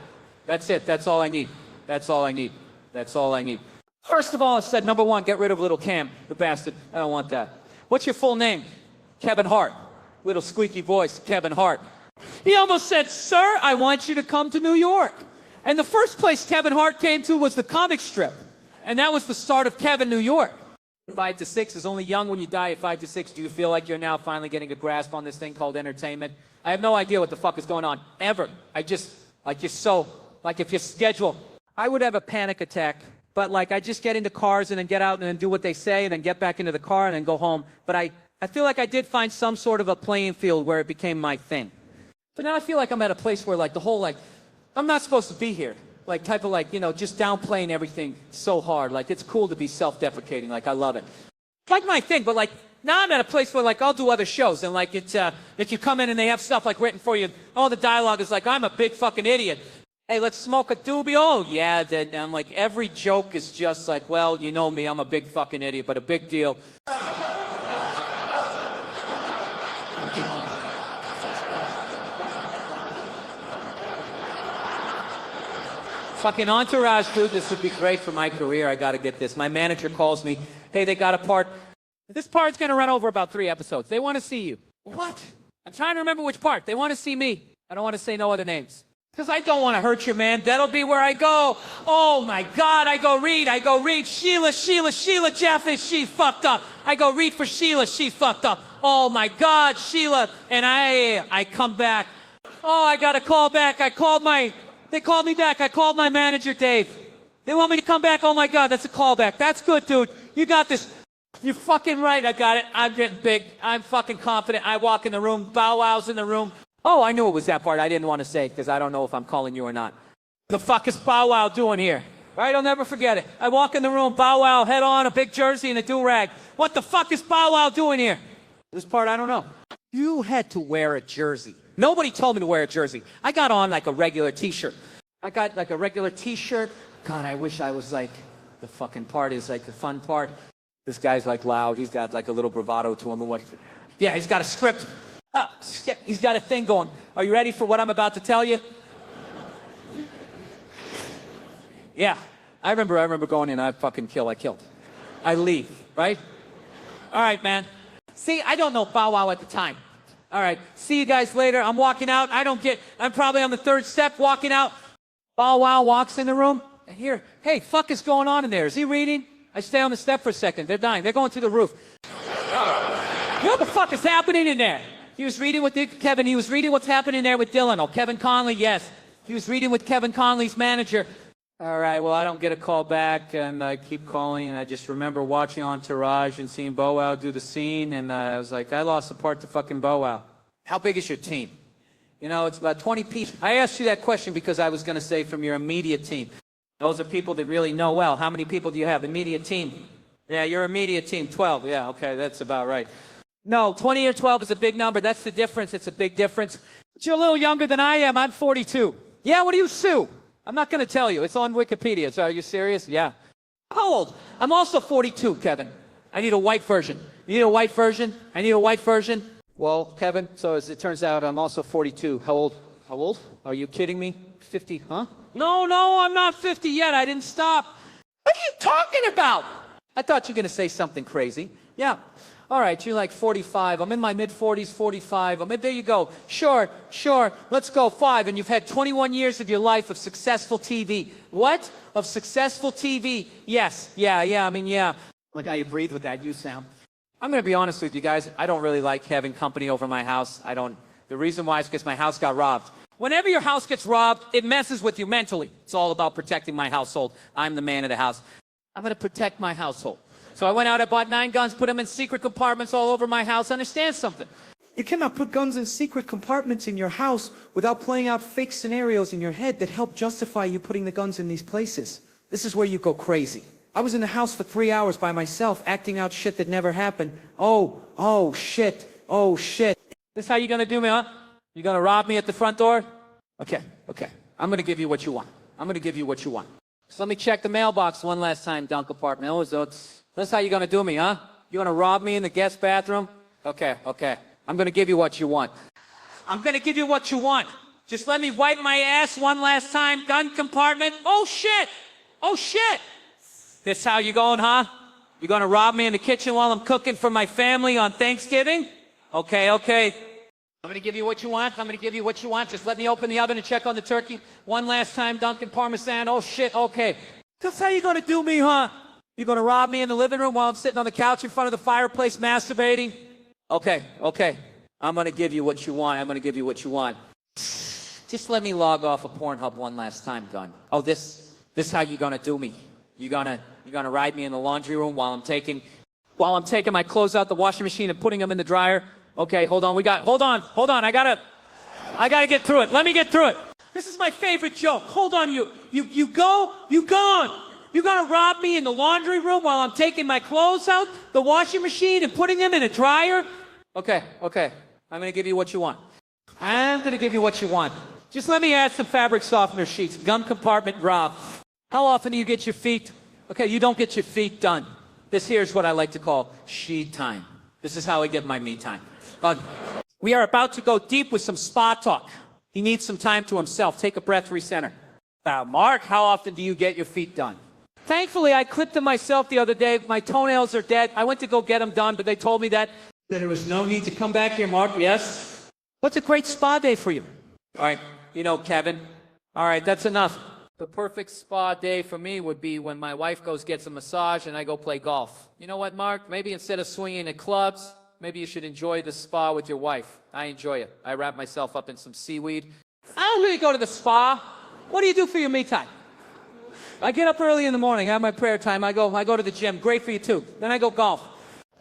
That's it. That's all I need. That's all I need. That's all I need. First of all, I said, #1, get rid of little Cam, the bastard. I don't want that. What's your full name? Kevin Hart. Little squeaky voice, Kevin Hart. He almost said, sir, I want you to come to New York. And the first place Kevin Hart came to was the comic strip. And that was the start of Kevin, New York. 5 to 6 is only young when you die at 5 to 6. Do you feel like you're now finally getting a grasp on this thing called entertainment? I have no idea what the fuck is going on, ever. Like if your schedule, I would have a panic attack, but like I just get into cars and then get out and then do what they say and then get back into the car and then go home. But I feel like I did find some sort of a playing field where it became my thing. But now I feel like I'm at a place where like the whole I'm not supposed to be here. Like type of just downplaying everything so hard. Like it's cool to be self-deprecating. Like I love it. Like my thing, but like now I'm at a place where like I'll do other shows and like if you come in and they have stuff like written for you, all the dialogue is like I'm a big fucking idiot. Hey, let's smoke a doobie. Oh, yeah. Then I'm like, every joke is just like, well, you know me, I'm a big fucking idiot, but a big deal. Fucking Entourage, dude, this would be great for my career. I gotta get this. My manager calls me, hey, they got a part. This part's gonna run over about 3 episodes. They wanna see you. What? I'm trying to remember which part. They wanna see me. I don't wanna say no other names. Because I don't wanna hurt you, man. That'll be where I go. Oh my God, I go read. Sheila, Jeff, she fucked up. I go read for Sheila, she fucked up. Oh my God, Sheila. And I come back. Oh, I got a call back. They called me back. I called my manager, Dave. They want me to come back. Oh my God, that's a callback. That's good, dude. You got this. You're fucking right. I got it. I'm getting big. I'm fucking confident. I walk in the room. Bow Wow's in the room. Oh, I knew it was that part. I didn't want to say because I don't know if I'm calling you or not. The fuck is Bow Wow doing here? Right? I'll never forget it. I walk in the room. Bow Wow, head on, a big jersey and a do-rag. What the fuck is Bow Wow doing here? This part, I don't know. You had to wear a jersey. Nobody told me to wear a jersey. I got on like a regular t-shirt. God, I wish I was like, the fucking part is like the fun part. This guy's like loud. He's got like a little bravado to him. And what? Yeah, he's got a script. He's got a thing going. Are you ready for what I'm about to tell you? Yeah, I remember going in. I killed. I leave, right? All right, man. See, I don't know Bow Wow at the time. All right, see you guys later. I'm walking out. I'm probably on the 3rd step walking out. Bow Wow walks in the room. And here, hey, fuck is going on in there? Is he reading? I stay on the step for a second. They're dying. They're going through the roof. What the fuck is happening in there? He was reading with Kevin. He was reading what's happening there with Dylan. Oh, Kevin Conley, yes. He was reading with Kevin Conley's manager. All right, well, I don't get a call back, and I keep calling, and I just remember watching Entourage and seeing Bow Wow do the scene, and I was like, I lost the part to fucking Bow Wow. How big is your team? You know, it's about 20 people. I asked you that question because I was going to say from your immediate team. Those are people that really know well. How many people do you have? Immediate team. Yeah, your immediate team, 12. Yeah, okay, that's about right. No, 20 or 12 is a big number. That's the difference. It's a big difference. But you're a little younger than I am. I'm 42. Yeah, what do you sue? I'm not going to tell you. It's on Wikipedia. So are you serious? Yeah. How old? I'm also 42, Kevin. I need a white version. You need a white version? I need a white version. Well, Kevin, so as it turns out, I'm also 42. How old? How old? Are you kidding me? 50, huh? No, I'm not 50 yet. I didn't stop. What are you talking about? I thought you were going to say something crazy. Yeah. All right, you're like 45. I'm in my mid-40s, 45. There you go. Sure. Let's go 5. And you've had 21 years of your life of successful TV. What? Of successful TV? Yes. Yeah. Look how you breathe with that you sound. I'm going to be honest with you guys. I don't really like having company over my house. The reason why is because my house got robbed. Whenever your house gets robbed, it messes with you mentally. It's all about protecting my household. I'm the man of the house. I'm going to protect my household. So I went out, I bought 9 guns, put them in secret compartments all over my house. Understand something? You cannot put guns in secret compartments in your house without playing out fake scenarios in your head that help justify you putting the guns in these places. This is where you go crazy. I was in the house for 3 hours by myself, acting out shit that never happened. Oh, shit. This how you gonna do me, huh? You gonna rob me at the front door? Okay. I'm gonna give you what you want. So let me check the mailbox one last time, Dunk Apartment. That's how you gonna do me, huh? You gonna rob me in the guest bathroom? Okay. I'm gonna give you what you want. Just let me wipe my ass one last time, gun compartment. Oh shit! This how you going, huh? You gonna rob me in the kitchen while I'm cooking for my family on Thanksgiving? Okay. I'm gonna give you what you want. Just let me open the oven and check on the turkey. One last time, Dunkin' Parmesan. Oh shit, okay. That's how you gonna do me, huh? You gonna rob me in the living room while I'm sitting on the couch in front of the fireplace masturbating? Okay. I'm gonna give you what you want. Just let me log off of Pornhub one last time, Gun. Oh, this how you gonna do me? You gonna ride me in the laundry room while I'm taking my clothes out the washing machine and putting them in the dryer? Okay, hold on. Hold on. I gotta get through it. Let me get through it. This is my favorite joke. Hold on, you gone. You gonna rob me in the laundry room while I'm taking my clothes out the washing machine and putting them in a dryer? Okay. I'm gonna give you what you want. Just let me add some fabric softener sheets. Gum compartment Rob. How often do you get your feet? Okay, you don't get your feet done. This here's what I like to call she time. This is how I get my me time. We are about to go deep with some spa talk. He needs some time to himself. Take a breath, recenter. Now, Mark, how often do you get your feet done? Thankfully, I clipped them myself the other day. My toenails are dead. I went to go get them done, but they told me that there was no need to come back here, Mark. Yes? What's a great spa day for you? All right, you know, Kevin. All right, that's enough. The perfect spa day for me would be when my wife goes gets a massage and I go play golf. You know what, Mark? Maybe instead of swinging at clubs, maybe you should enjoy the spa with your wife. I enjoy it. I wrap myself up in some seaweed. I don't really go to the spa. What do you do for your me time? I get up early in the morning, have my prayer time. I go to the gym. Great for you too. Then I go golf.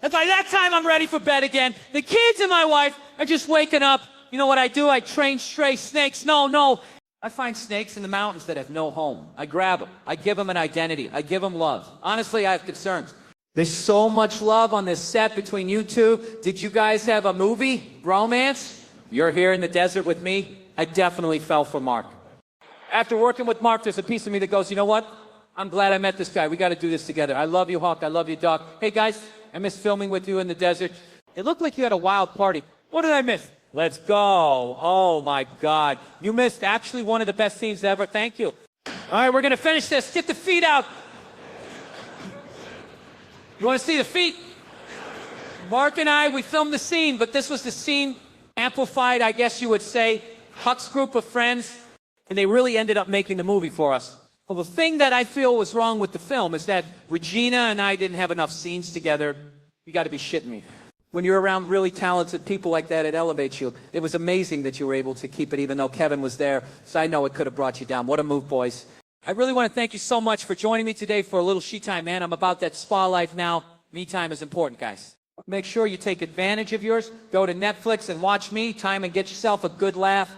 And by that time, I'm ready for bed again. The kids and my wife are just waking up. You know what I do? I train stray snakes. No. I find snakes in the mountains that have no home. I grab them. I give them an identity. I give them love. Honestly, I have concerns. There's so much love on this set between you two. Did you guys have a movie? Romance? You're here in the desert with me? I definitely fell for Mark. After working with Mark, there's a piece of me that goes, you know what? I'm glad I met this guy. We got to do this together. I love you, Hawk. I love you, Doc. Hey, guys, I miss filming with you in the desert. It looked like you had a wild party. What did I miss? Let's go. Oh, my God. You missed actually one of the best scenes ever. Thank you. All right, we're going to finish this. Get the feet out. You want to see the feet? Mark and I, we filmed the scene, but this was the scene amplified, I guess you would say. Huck's group of friends, and they really ended up making the movie for us. Well, the thing that I feel was wrong with the film is that Regina and I didn't have enough scenes together. You got to be shitting me. When you're around really talented people like that, it elevates you. It was amazing that you were able to keep it even though Kevin was there. So I know it could have brought you down. What a move, boys. I really want to thank you so much for joining me today for a little she time, man. I'm about that spa life now. Me time is important, guys. Make sure you take advantage of yours. Go to Netflix and watch Me Time and get yourself a good laugh.